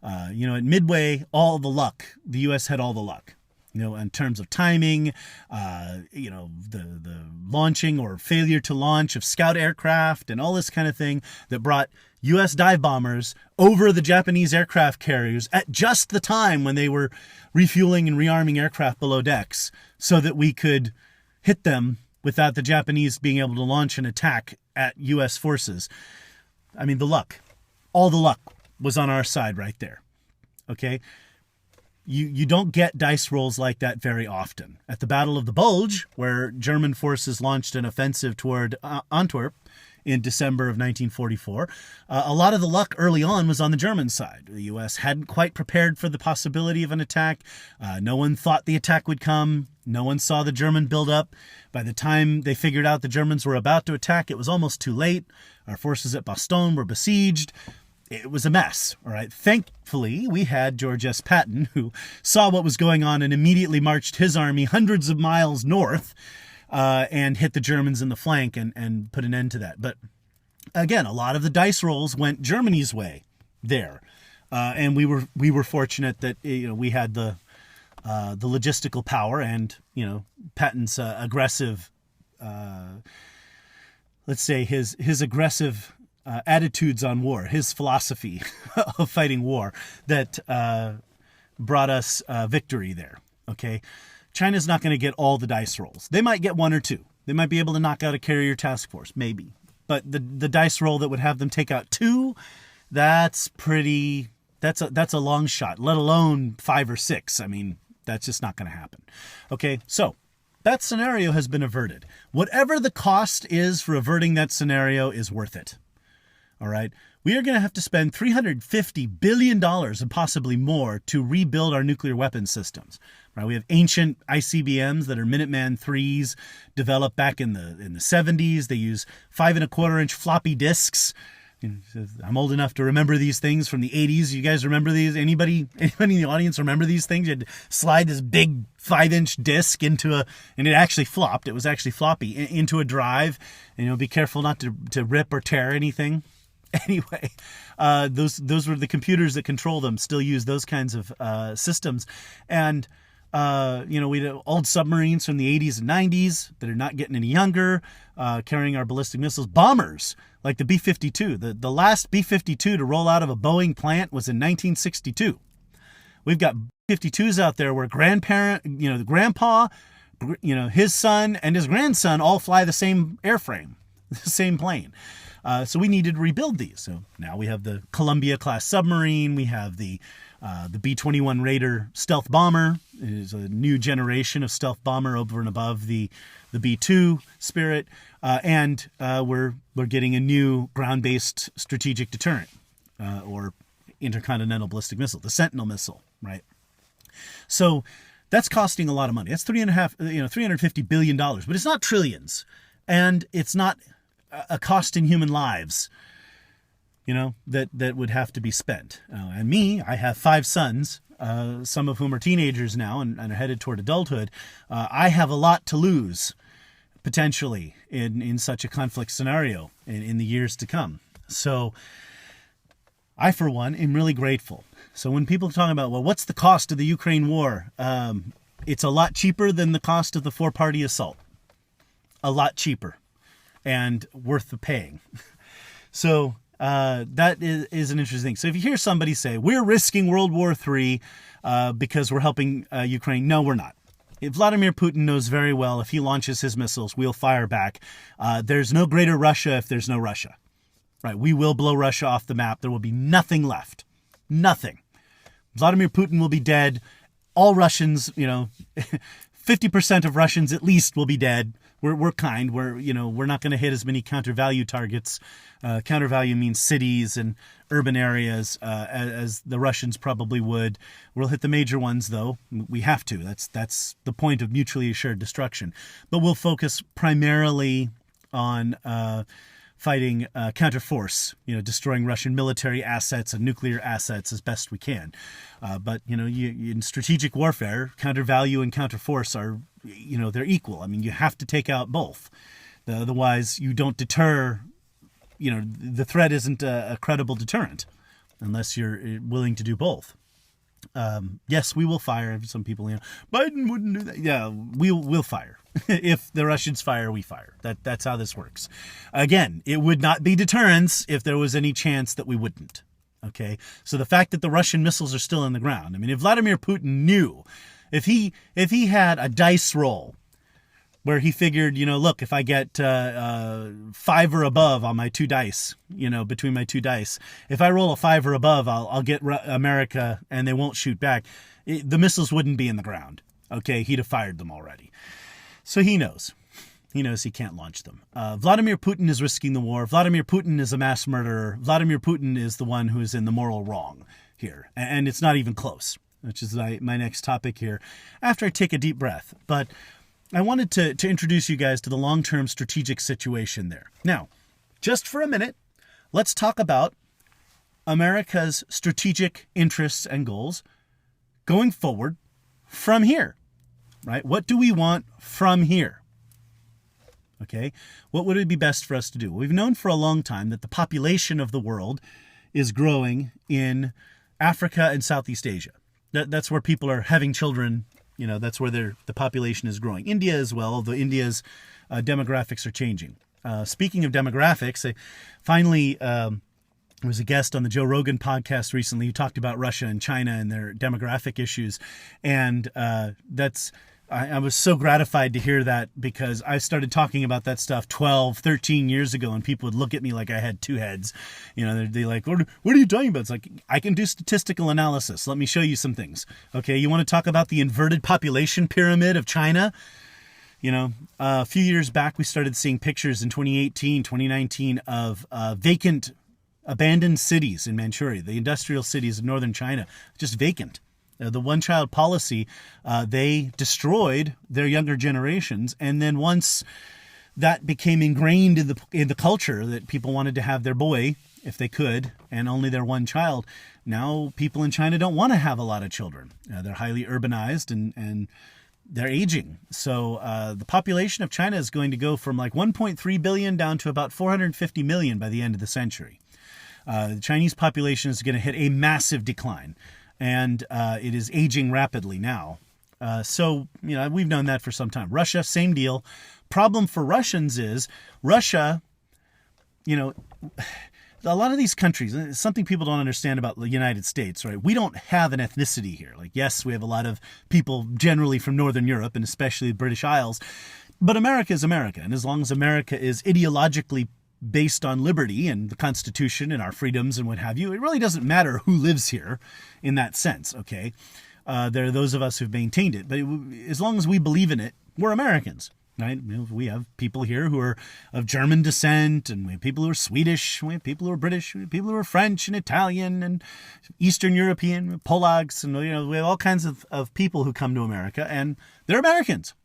At Midway, all the luck. The U.S. had all the luck. In terms of timing, the launching or failure to launch of scout aircraft and all this kind of thing that brought U.S. dive bombers over the Japanese aircraft carriers at just the time when they were refueling and rearming aircraft below decks so that we could hit them without the Japanese being able to launch an attack at U.S. forces. I mean, the luck. All the luck was on our side right there. Okay? You don't get dice rolls like that very often. At the Battle of the Bulge, where German forces launched an offensive toward Antwerp in December of 1944, a lot of the luck early on was on the German side. The U.S. hadn't quite prepared for the possibility of an attack. No one thought the attack would come. No one saw the German buildup. By the time they figured out the Germans were about to attack, it was almost too late. Our forces at Bastogne were besieged. It was a mess, all right? Thankfully, we had George S. Patton, who saw what was going on and immediately marched his army hundreds of miles north and hit the Germans in the flank and put an end to that. But again, a lot of the dice rolls went Germany's way there. And we were fortunate that we had the logistical power and Patton's aggressive, let's say his aggressive attitudes on war, his philosophy of fighting war that brought us victory there. Okay, China's not going to get all the dice rolls. They might get one or two. They might be able to knock out a carrier task force, maybe. But the dice roll that would have them take out two, that's a long shot. Let alone 5 or 6. I mean, that's just not going to happen. Okay, so that scenario has been averted. Whatever the cost is for averting that scenario is worth it. All right, we are going to have to spend $350 billion and possibly more to rebuild our nuclear weapons systems. Right, we have ancient ICBMs that are Minuteman IIIs developed back in the 70s. They use 5.25-inch floppy disks. I'm old enough to remember these things from the 80s. You guys remember these? Anybody in the audience remember these things? You had to slide this big 5-inch disc and it actually flopped. It was actually floppy into a drive. And be careful not to rip or tear anything. Anyway, those were the computers that control them. Still use those kinds of systems, and we had old submarines from the 80s and 90s that are not getting any younger, carrying our ballistic missiles. Bombers like the B-52. The last B-52 to roll out of a Boeing plant was in 1962. We've got B-52s out there where the grandpa, his son and his grandson all fly the same airframe, the same plane. So we needed to rebuild these. So now we have the Columbia-class submarine. We have the B-21 Raider stealth bomber. It is a new generation of stealth bomber over and above the B-2 Spirit. And we're getting a new ground-based strategic deterrent or intercontinental ballistic missile, the Sentinel missile, right? So that's costing a lot of money. That's $350 billion, but it's not trillions. And it's not a cost in human lives, that would have to be spent. And me, I have 5 sons, some of whom are teenagers now and are headed toward adulthood. I have a lot to lose, potentially, in such a conflict scenario in the years to come. So I, for one, am really grateful. So when people talk about, well, what's the cost of the Ukraine war? It's a lot cheaper than the cost of the 4-party assault. A lot cheaper. And worth the paying. So that is an interesting thing. So if you hear somebody say, we're risking World War III because we're helping Ukraine, no, we're not. Vladimir Putin knows very well if he launches his missiles, we'll fire back. There's no greater Russia if there's no Russia. right? We will blow Russia off the map. There will be nothing left. Nothing. Vladimir Putin will be dead. All Russians, 50% of Russians at least will be dead. We're kind. We're not going to hit as many counter-value targets. Counter-value means cities and urban areas, as the Russians probably would. We'll hit the major ones, though. We have to. That's the point of mutually assured destruction. But we'll focus primarily on fighting counterforce, destroying Russian military assets and nuclear assets as best we can. But in strategic warfare, counter-value and counterforce are, they're equal. I mean, you have to take out both. Otherwise, you don't deter, the threat isn't a credible deterrent unless you're willing to do both. Yes, we will fire. Some people, Biden wouldn't do that. Yeah, we'll fire. If the Russians fire, we fire. That's how this works. Again, it would not be deterrence if there was any chance that we wouldn't. Okay, so the fact that the Russian missiles are still in the ground. I mean, if Vladimir Putin knew, if he had a dice roll where he figured, look, if I get 5 or above on my 2 dice, between my 2 dice, if I roll a 5 or above, I'll get America and they won't shoot back. The missiles wouldn't be in the ground. Okay, he'd have fired them already. So he knows. He knows he can't launch them. Vladimir Putin is risking the war. Vladimir Putin is a mass murderer. Vladimir Putin is the one who is in the moral wrong here. And it's not even close, which is my next topic here after I take a deep breath. But I wanted to introduce you guys to the long-term strategic situation there. Now, just for a minute, let's talk about America's strategic interests and goals going forward from here, right? What do we want from here? Okay, what would it be best for us to do? We've known for a long time that the population of the world is growing in Africa and Southeast Asia. That's where people are having children. That's where the population is growing. India as well, although India's demographics are changing. Speaking of demographics, I finally was a guest on the Joe Rogan podcast recently who talked about Russia and China and their demographic issues. And I was so gratified to hear that because I started talking about that stuff 12, 13 years ago, and people would look at me like I had 2 heads. They're like, what are you talking about? It's like, I can do statistical analysis. Let me show you some things. Okay, you want to talk about the inverted population pyramid of China? A few years back, we started seeing pictures in 2018, 2019 of vacant, abandoned cities in Manchuria, the industrial cities of northern China, just vacant. The one-child policy, they destroyed their younger generations. And then once that became ingrained in the culture that people wanted to have their boy, if they could, and only their one child, now people in China don't want to have a lot of children. They're highly urbanized and they're aging. So the population of China is going to go from like 1.3 billion down to about 450 million by the end of the century. The Chinese population is going to hit a massive decline. And it is aging rapidly now. So we've known that for some time. Russia, same deal. Problem for Russians is Russia, a lot of these countries, something people don't understand about the United States, right? We don't have an ethnicity here. Like, yes, we have a lot of people generally from Northern Europe and especially the British Isles, but America is America. And as long as America is ideologically based on liberty and the Constitution and our freedoms and what have you, it really doesn't matter who lives here in that sense, okay? There are those of us who've maintained it, but as long as we believe in it, we're Americans, right? We have people here who are of German descent, and we have people who are Swedish, we have people who are British, we have people who are French and Italian and Eastern European, Polacks, and we have all kinds of people who come to America, and they're Americans.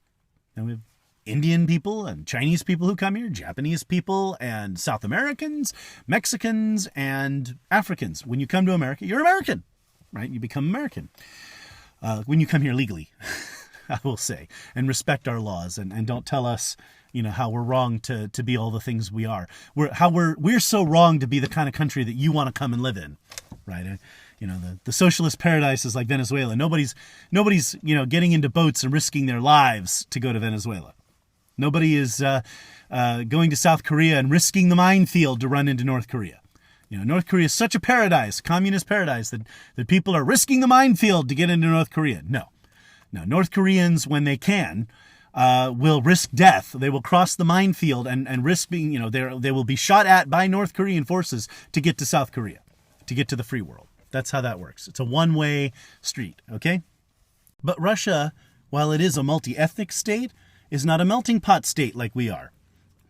And we have Indian people and Chinese people who come here, Japanese people and South Americans, Mexicans and Africans. When you come to America, you're American, right? You become American. When you come here legally, I will say, and respect our laws and don't tell us, how we're wrong to be all the things we are. We're so wrong to be the kind of country that you want to come and live in, right? The socialist paradise is like Venezuela. Nobody's getting into boats and risking their lives to go to Venezuela. Nobody is going to South Korea and risking the minefield to run into North Korea. North Korea is such a paradise, communist paradise, that people are risking the minefield to get into North Korea. No. North Koreans, when they can, will risk death. They will cross the minefield and risk being, they will be shot at by North Korean forces to get to South Korea, to get to the free world. That's how that works. It's a one-way street, okay? But Russia, while it is a multi-ethnic state, is not a melting pot state like we are,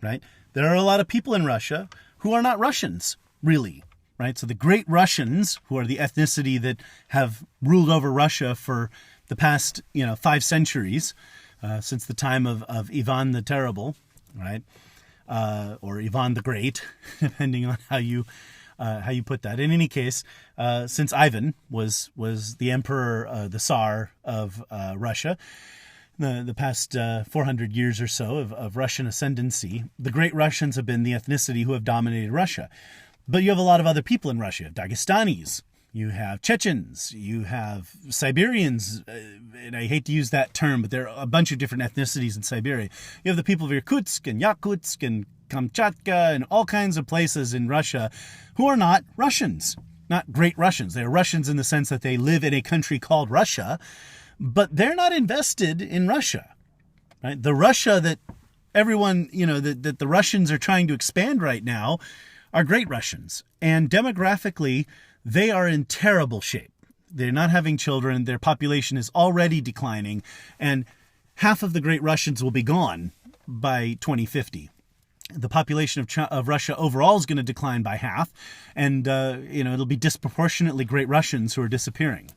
right? There are a lot of people in Russia who are not Russians, really, right? So the great Russians, who are the ethnicity that have ruled over Russia for the past, 5 centuries, since the time of Ivan the Terrible, right? Or Ivan the Great, depending on how you put that. In any case, since Ivan was the emperor, the Tsar of Russia, the past 400 years or so of Russian ascendancy, the great Russians have been the ethnicity who have dominated Russia. But you have a lot of other people in Russia, Dagestanis, you have Chechens, you have Siberians, and I hate to use that term, but there are a bunch of different ethnicities in Siberia. You have the people of Irkutsk and Yakutsk and Kamchatka and all kinds of places in Russia who are not Russians, not great Russians. They're Russians in the sense that they live in a country called Russia, but they're not invested in Russia, right? The Russia that everyone, that the Russians are trying to expand right now are great Russians. And demographically, they are in terrible shape. They're not having children. Their population is already declining. And half of the great Russians will be gone by 2050. The population of Russia overall is going to decline by half. And, it'll be disproportionately great Russians who are disappearing.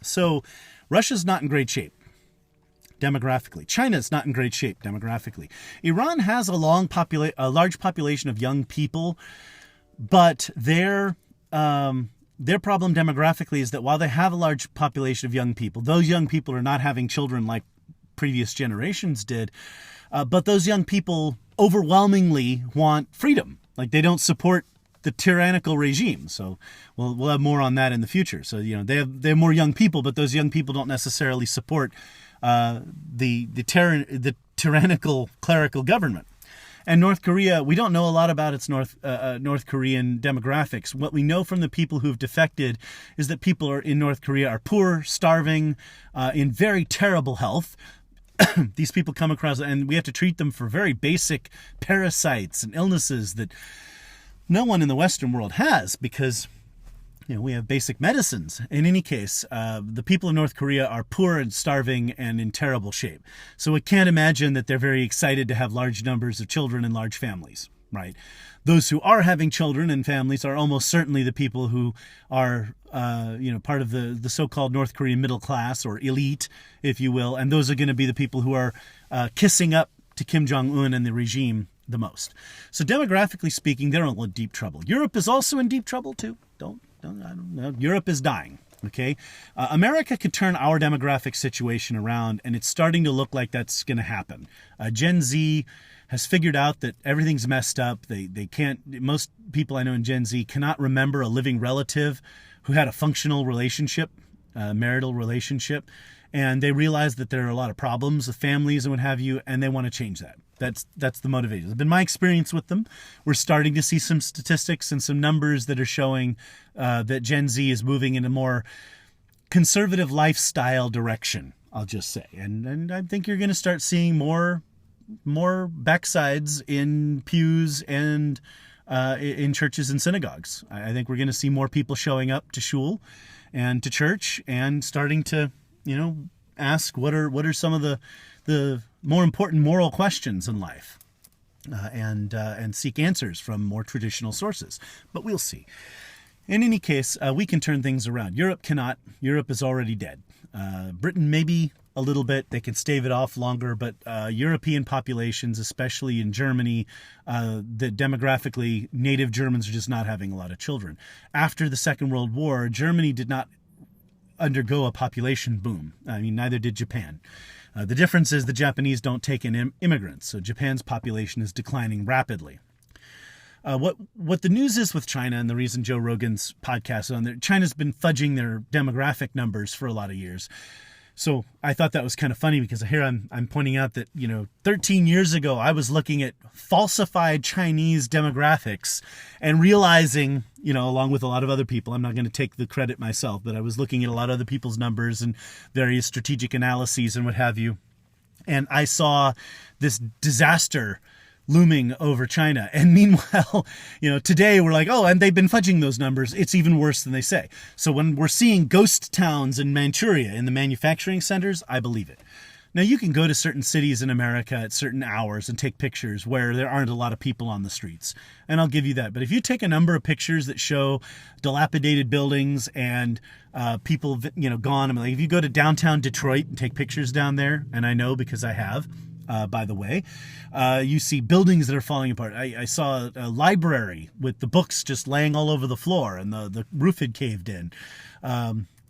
So Russia's not in great shape demographically. China's not in great shape demographically. Iran has a large population of young people, but their problem demographically is that while they have a large population of young people, those young people are not having children like previous generations did, but those young people overwhelmingly want freedom. Like, they don't support the tyrannical regime. So we'll have more on that in the future. So, they have more young people, but those young people don't necessarily support the tyrannical clerical government. And North Korea, we don't know a lot about its North Korean demographics. What we know from the people who've defected is that people in North Korea are poor, starving, in very terrible health. These people come across, and we have to treat them for very basic parasites and illnesses that no one in the Western world has, because we have basic medicines. In any case, the people of North Korea are poor and starving and in terrible shape. So we can't imagine that they're very excited to have large numbers of children and large families, right? Those who are having children and families are almost certainly the people who are, part of the so-called North Korean middle class, or elite, if you will. And those are going to be the people who are kissing up to Kim Jong-un and the regime the most. So demographically speaking, they're in deep trouble. Europe is also in deep trouble too. I don't know. Europe is dying. Okay. America could turn our demographic situation around, and it's starting to look like that's going to happen. Gen Z has figured out that everything's messed up. They can't, most people I know in Gen Z cannot remember a living relative who had a functional relationship, marital relationship. And they realize that there are a lot of problems with families and what have you, and they want to change that. That's the motivation. It's been my experience with them. We're starting to see some statistics and some numbers that are showing that Gen Z is moving in a more conservative lifestyle direction, I'll just say. And I think you're going to start seeing more backsides in pews and in churches and synagogues. I think we're going to see more people showing up to shul and to church and starting to, ask what are some of the more important moral questions in life, and seek answers from more traditional sources. But we'll see. In any case, we can turn things around. Europe cannot. Europe is already dead. Britain maybe a little bit. They can stave it off longer, but European populations, especially in Germany, that demographically native Germans are just not having a lot of children. After the Second World War, Germany did not undergo a population boom. I mean, neither did Japan. The difference is the Japanese don't take in immigrants, so Japan's population is declining rapidly. What the news is with China, and the reason Joe Rogan's podcast is on there, China's been fudging their demographic numbers for a lot of years. So I thought that was kind of funny, because here I'm pointing out that, 13 years ago, I was looking at falsified Chinese demographics and realizing, along with a lot of other people, I'm not going to take the credit myself, but I was looking at a lot of other people's numbers and various strategic analyses and what have you. And I saw this disaster looming over China. And meanwhile, today we're like, oh, and they've been fudging those numbers. It's even worse than they say. So when we're seeing ghost towns in Manchuria in the manufacturing centers, I believe it. Now, you can go to certain cities in America at certain hours and take pictures where there aren't a lot of people on the streets. And I'll give you that. But if you take a number of pictures that show dilapidated buildings and people, gone, I mean, like if you go to downtown Detroit and take pictures down there, and I know because I have, by the way, you see buildings that are falling apart. I saw a library with the books just laying all over the floor and the roof had caved in.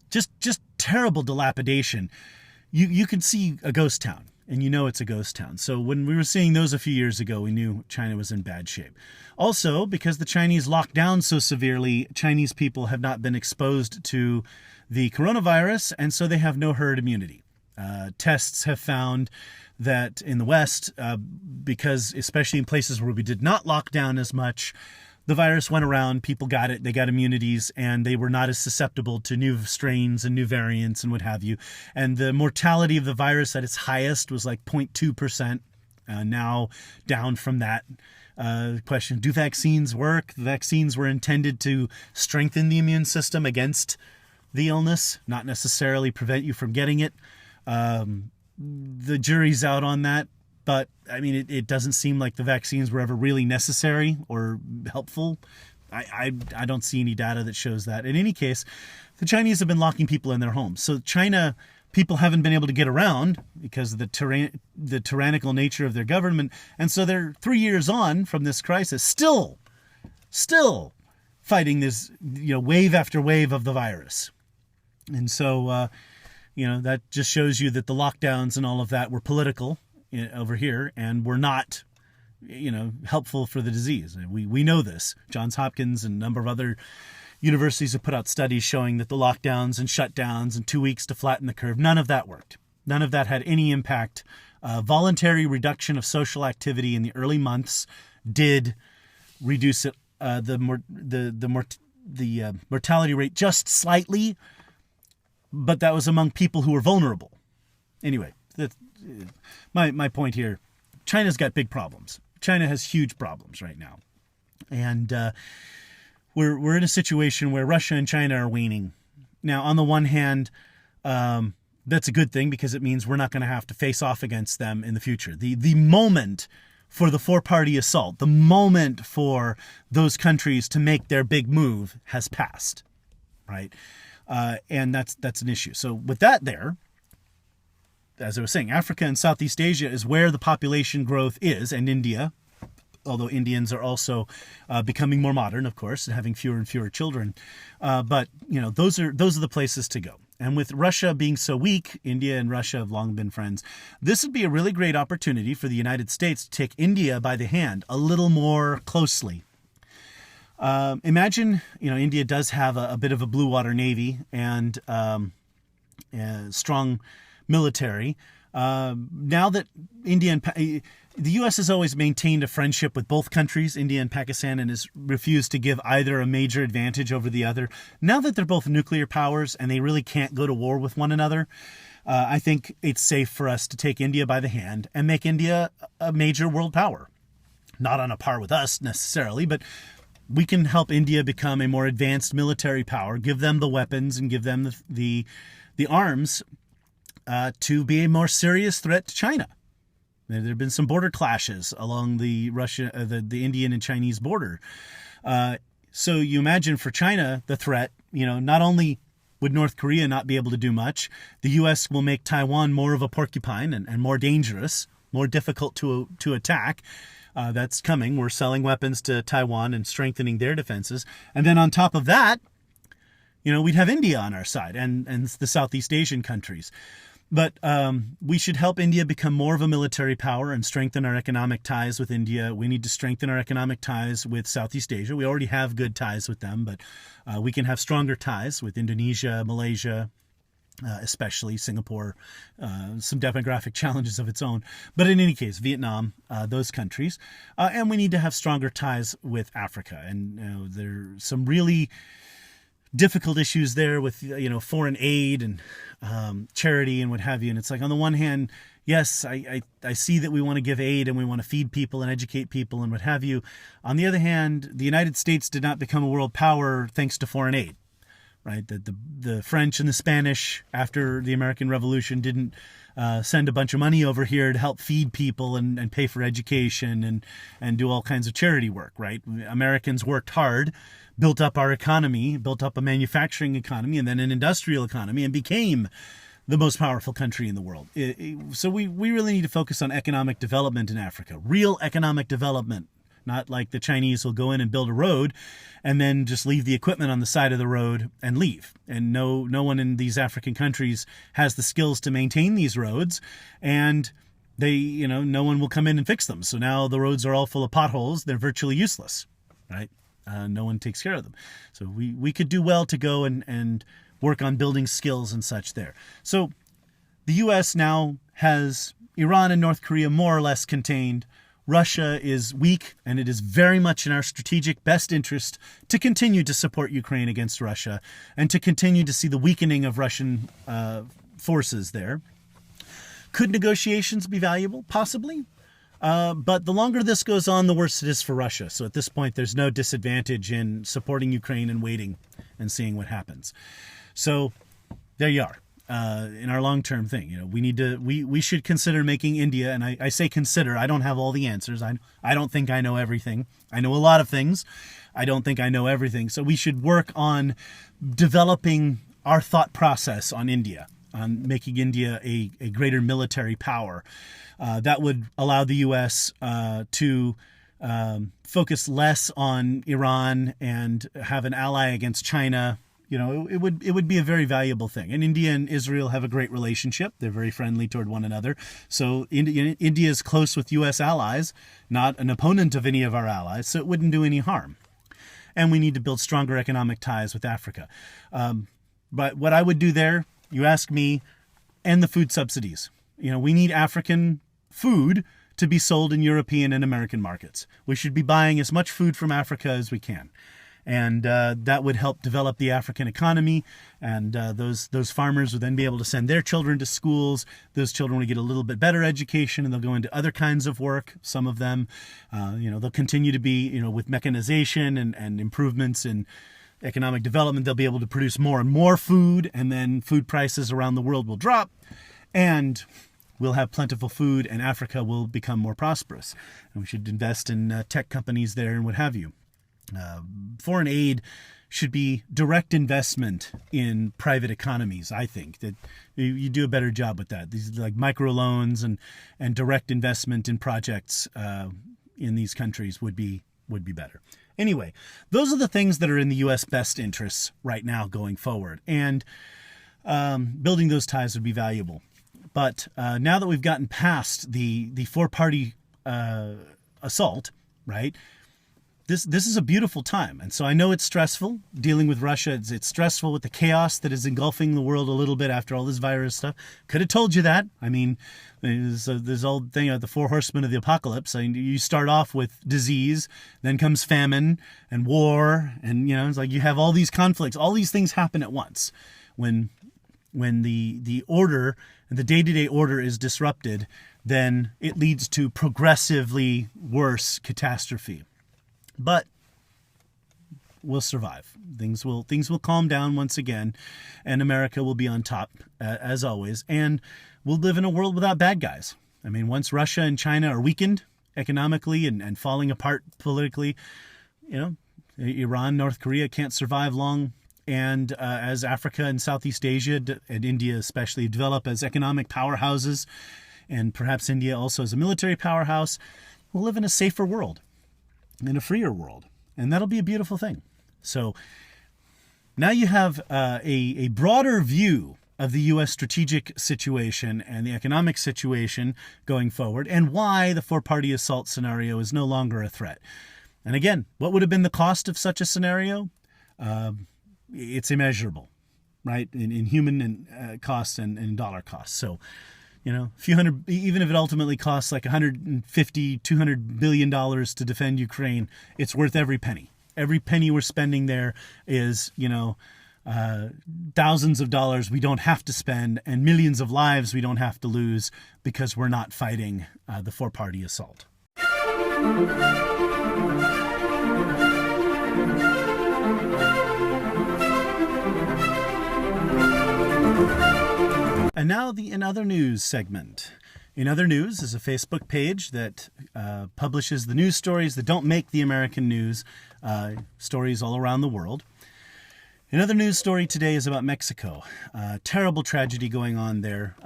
Just terrible dilapidation. You can see a ghost town, and it's a ghost town. So when we were seeing those a few years ago, we knew China was in bad shape. Also, because the Chinese locked down so severely, Chinese people have not been exposed to the coronavirus, and so they have no herd immunity. Tests have found that in the West, because especially in places where we did not lock down as much, the virus went around, people got it, they got immunities, and they were not as susceptible to new strains and new variants and what have you. And the mortality of the virus at its highest was like 0.2%, now down from that. Question, do vaccines work? The vaccines were intended to strengthen the immune system against the illness, not necessarily prevent you from getting it. The jury's out on that. But, I mean, it doesn't seem like the vaccines were ever really necessary or helpful. I don't see any data that shows that. In any case, the Chinese have been locking people in their homes. So China, people haven't been able to get around because of the tyrannical nature of their government. And so they're 3 years on from this crisis, still fighting this, wave after wave of the virus. And so, that just shows you that the lockdowns and all of that were political over here, and we're not, helpful for the disease. We know this. Johns Hopkins and a number of other universities have put out studies showing that the lockdowns and shutdowns and 2 weeks to flatten the curve, none of that worked. None of that had any impact. Voluntary reduction of social activity in the early months did reduce it, the mortality rate just slightly, but that was among people who were vulnerable. Anyway, my point here, China's got big problems. China has huge problems right now. And we're in a situation where Russia and China are waning. Now, on the one hand, that's a good thing because it means we're not going to have to face off against them in the future. The moment for the four-party assault, the moment for those countries to make their big move has passed, right? And that's an issue. So with that there, as I was saying, Africa and Southeast Asia is where the population growth is, and India, although Indians are also becoming more modern, of course, and having fewer and fewer children. But those are the places to go. And with Russia being so weak, India and Russia have long been friends. This would be a really great opportunity for the United States to take India by the hand a little more closely. Imagine, India does have a bit of a blue water navy and strong military. Now that India and the U.S. has always maintained a friendship with both countries, India and Pakistan, and has refused to give either a major advantage over the other. Now that they're both nuclear powers and they really can't go to war with one another, I think it's safe for us to take India by the hand and make India a major world power. Not on a par with us necessarily, but we can help India become a more advanced military power, give them the weapons and give them the arms to be a more serious threat to China. There have been some border clashes along the Indian and Chinese border. So you imagine for China, the threat, not only would North Korea not be able to do much, the U.S. will make Taiwan more of a porcupine and more dangerous, more difficult to attack. That's coming. We're selling weapons to Taiwan and strengthening their defenses. And then on top of that, we'd have India on our side and the Southeast Asian countries. But we should help India become more of a military power and strengthen our economic ties with India. We need to strengthen our economic ties with Southeast Asia. We already have good ties with them, but we can have stronger ties with Indonesia, Malaysia, especially Singapore, some demographic challenges of its own. But in any case, Vietnam, those countries. And we need to have stronger ties with Africa. And there's some really difficult issues there with, foreign aid and charity and what have you. And it's like, on the one hand, yes, I see that we want to give aid and we want to feed people and educate people and what have you. On the other hand, the United States did not become a world power thanks to foreign aid, right? The French and the Spanish, after the American Revolution, didn't send a bunch of money over here to help feed people and pay for education and do all kinds of charity work, right? Americans worked hard, built up our economy, built up a manufacturing economy and then an industrial economy, and became the most powerful country in the world. So we really need to focus on economic development in Africa, real economic development, not like the Chinese will go in and build a road and then just leave the equipment on the side of the road and leave. And no one in these African countries has the skills to maintain these roads, and no one will come in and fix them. So now the roads are all full of potholes. They're virtually useless, right? No one takes care of them. So we could do well to go and work on building skills and such there. So the U.S. now has Iran and North Korea more or less contained. Russia is weak, and it is very much in our strategic best interest to continue to support Ukraine against Russia and to continue to see the weakening of Russian forces there. Could negotiations be valuable? Possibly. But the longer this goes on, the worse it is for Russia. So at this point, there's no disadvantage in supporting Ukraine and waiting and seeing what happens. So there you are. In our long-term thing, we should consider making India, and I say consider, I don't have all the answers. I don't think I know everything. I know a lot of things. I don't think I know everything. So we should work on developing our thought process on India, on making India a greater military power. That would allow the U.S. To focus less on Iran and have an ally against China. It would be a very valuable thing. And India and Israel have a great relationship. They're very friendly toward one another. So India is close with U.S. allies, not an opponent of any of our allies, so it wouldn't do any harm. And we need to build stronger economic ties with Africa. But what I would do there, you ask me, end the food subsidies. We need African food to be sold in European and American markets. We should be buying as much food from Africa as we can. And that would help develop the African economy, and those farmers would then be able to send their children to schools. Those children would get a little bit better education, and they'll go into other kinds of work. Some of them, they'll continue to be, with mechanization and improvements in economic development, they'll be able to produce more and more food, and then food prices around the world will drop, and we'll have plentiful food, and Africa will become more prosperous. And we should invest in tech companies there and what have you. Foreign aid should be direct investment in private economies. I think that you do a better job with that. These like microloans and direct investment in projects in these countries would be better. Anyway, those are the things that are in the U.S. best interests right now going forward, and building those ties would be valuable. But now that we've gotten past the four-party assault, right? This is a beautiful time. And so I know it's stressful dealing with Russia. It's stressful with the chaos that is engulfing the world a little bit after all this virus stuff. Could have told you that. I mean, there's old thing of the four horsemen of the apocalypse. I mean, you start off with disease, then comes famine and war. And, it's like you have all these conflicts. All these things happen at once. When the order and the day-to-day order is disrupted, then it leads to progressively worse catastrophe. But we'll survive. Things will calm down once again, and America will be on top, as always. And we'll live in a world without bad guys. I mean, once Russia and China are weakened economically and falling apart politically, Iran, North Korea can't survive long. And as Africa and Southeast Asia and India especially develop as economic powerhouses, and perhaps India also as a military powerhouse, we'll live in a safer world, in a freer world. And that'll be a beautiful thing. So now you have a broader view of the U.S. strategic situation and the economic situation going forward, and why the four-party assault scenario is no longer a threat. And again, what would have been the cost of such a scenario? It's immeasurable, right? In human and costs and dollar costs. So, a few hundred, even if it ultimately costs like $150, $200 billion to defend Ukraine, it's worth every penny. Every penny we're spending there is, thousands of dollars we don't have to spend and millions of lives we don't have to lose because we're not fighting the four-party assault. And now the In Other News segment. In Other News is a Facebook page that publishes the news stories that don't make the American news, stories all around the world. Another news story today is about Mexico. Terrible tragedy going on there.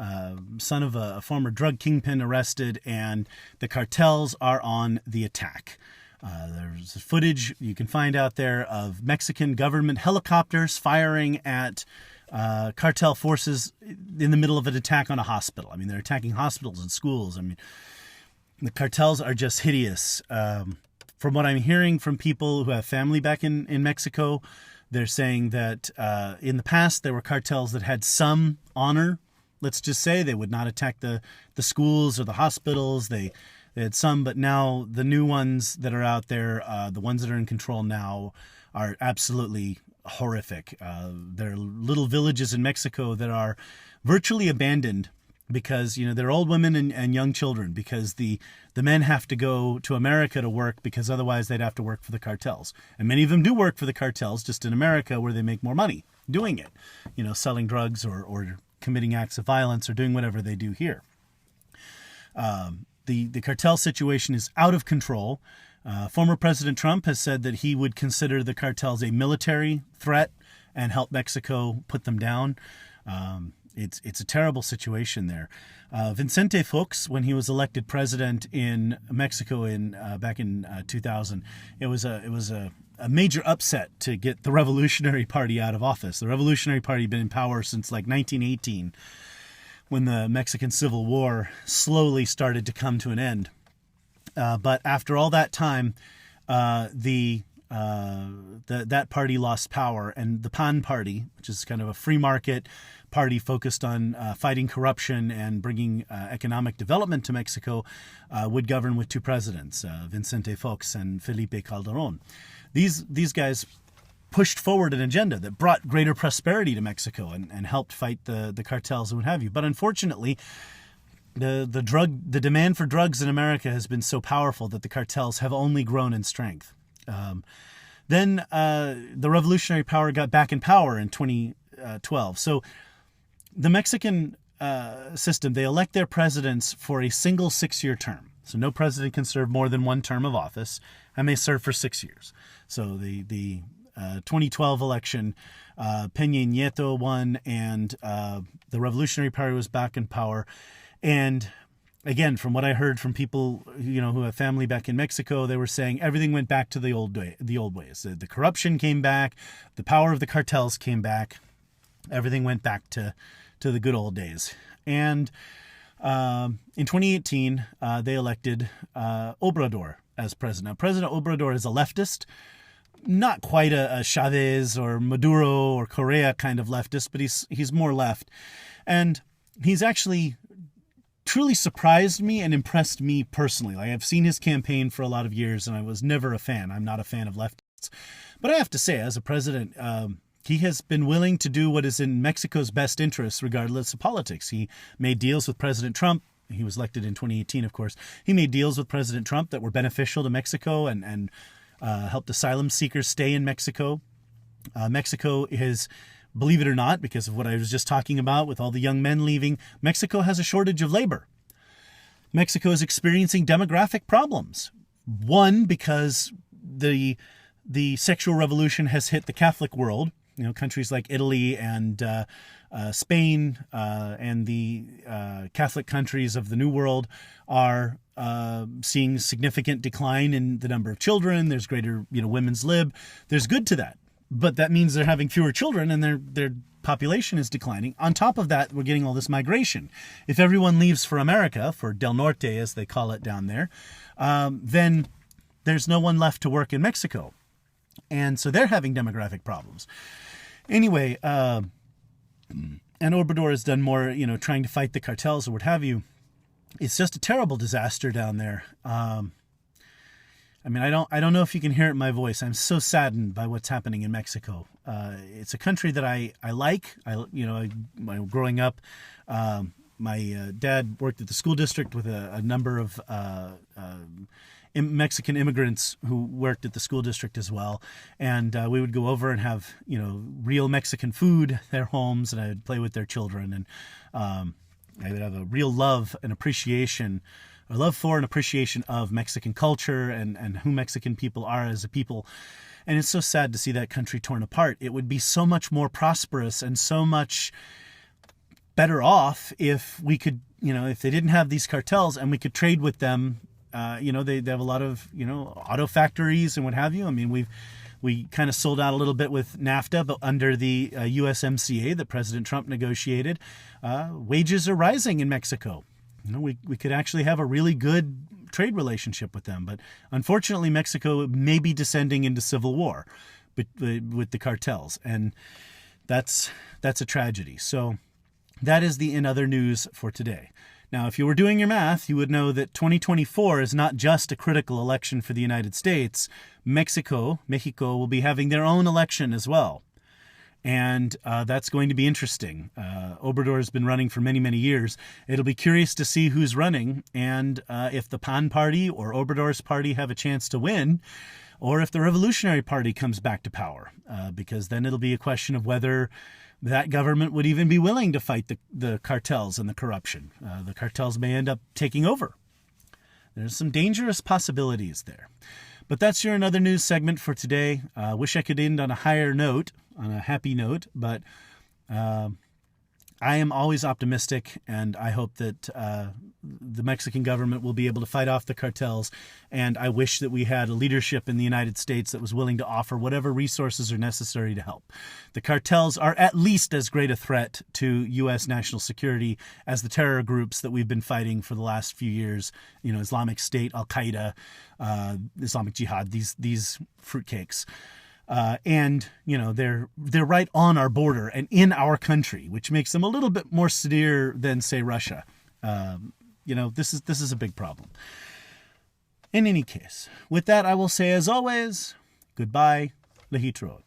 Son of a former drug kingpin arrested, and the cartels are on the attack. There's footage you can find out there of Mexican government helicopters firing at cartel forces in the middle of an attack on a hospital. I mean, they're attacking hospitals and schools. I mean, the cartels are just hideous. From what I'm hearing from people who have family back in Mexico, they're saying that in the past there were cartels that had some honor. Let's just say they would not attack the schools or the hospitals. They had some, but now the new ones that are out there, the ones that are in control now, are absolutely horrific. There are little villages in Mexico that are virtually abandoned because, they're old women and young children, because the men have to go to America to work because otherwise they'd have to work for the cartels. And many of them do work for the cartels, just in America where they make more money doing it, selling drugs or committing acts of violence or doing whatever they do here. The cartel situation is out of control. Former President Trump has said that he would consider the cartels a military threat and help Mexico put them down. It's a terrible situation there. Vicente Fox, when he was elected president in Mexico back in 2000, it was a major upset to get the Revolutionary Party out of office. The Revolutionary Party had been in power since like 1918, when the Mexican Civil War slowly started to come to an end. But after all that time, that party lost power, and the PAN party, which is kind of a free market party focused on fighting corruption and bringing economic development to Mexico, would govern with two presidents, Vicente Fox and Felipe Calderón. These guys pushed forward an agenda that brought greater prosperity to Mexico and helped fight the cartels and what have you. But unfortunately, the demand for drugs in America has been so powerful that the cartels have only grown in strength. Then the Revolutionary Power got back in power in 2012. So the Mexican system, they elect their presidents for a single 6-year term. So no president can serve more than one term of office, and they serve for 6 years. So the 2012 election, Peña Nieto won, and the Revolutionary Party was back in power. And again, from what I heard from people, who have family back in Mexico, they were saying everything went back to the old ways. The corruption came back, the power of the cartels came back, everything went back to the good old days. And in 2018, they elected Obrador as president. Now, President Obrador is a leftist, not quite a Chavez or Maduro or Correa kind of leftist, but he's more left. And he's actually truly surprised me and impressed me personally. Like, I've seen his campaign for a lot of years, and I was never a fan. I'm not a fan of leftists. But I have to say, as a president, he has been willing to do what is in Mexico's best interests, regardless of politics. He made deals with President Trump. He was elected in 2018, of course. He made deals with President Trump that were beneficial to Mexico and helped asylum seekers stay in Mexico. Mexico is, believe it or not, because of what I was just talking about with all the young men leaving, Mexico has a shortage of labor. Mexico is experiencing demographic problems. One, because the sexual revolution has hit the Catholic world. Countries like Italy and Spain and the Catholic countries of the New World are seeing significant decline in the number of children. There's greater, women's lib. There's good to that. But that means they're having fewer children and their population is declining. On top of that, we're getting all this migration. If everyone leaves for America, for Del Norte, as they call it down there, then there's no one left to work in Mexico. And so they're having demographic problems. Anyway, and Obrador has done more, trying to fight the cartels or what have you. It's just a terrible disaster down there. I mean, I don't know if you can hear it in my voice. I'm so saddened by what's happening in Mexico. It's a country that I like. Growing up, my dad worked at the school district with a number of Mexican immigrants who worked at the school district as well. And we would go over and have, real Mexican food at their homes, and I would play with their children. And I would have a real love and appreciation, a love for and appreciation of Mexican culture and who Mexican people are as a people. And it's so sad to see that country torn apart. It would be so much more prosperous and so much better off if we could, if they didn't have these cartels and we could trade with them. They have a lot of, auto factories and what have you. I mean, we kind of sold out a little bit with NAFTA, but under the USMCA that President Trump negotiated, wages are rising in Mexico. We could actually have a really good trade relationship with them. But unfortunately, Mexico may be descending into civil war with the cartels. And that's a tragedy. So that is the in other news for today. Now, if you were doing your math, you would know that 2024 is not just a critical election for the United States. Mexico will be having their own election as well. And that's going to be interesting. Obrador has been running for many, many years. It'll be curious to see who's running and if the PAN party or Obrador's party have a chance to win, or if the Revolutionary Party comes back to power, because then it'll be a question of whether that government would even be willing to fight the cartels and the corruption. The cartels may end up taking over. There's some dangerous possibilities there. But that's your another news segment for today. Wish I could end on a higher note, on a happy note, but I am always optimistic, and I hope that the Mexican government will be able to fight off the cartels. And I wish that we had a leadership in the United States that was willing to offer whatever resources are necessary to help. The cartels are at least as great a threat to U.S. national security as the terror groups that we've been fighting for the last few years. Islamic State, Al Qaeda, Islamic Jihad, these fruitcakes. And they're right on our border and in our country, which makes them a little bit more severe than, say, Russia. This is a big problem. In any case, with that, I will say, as always, goodbye, lehitrot.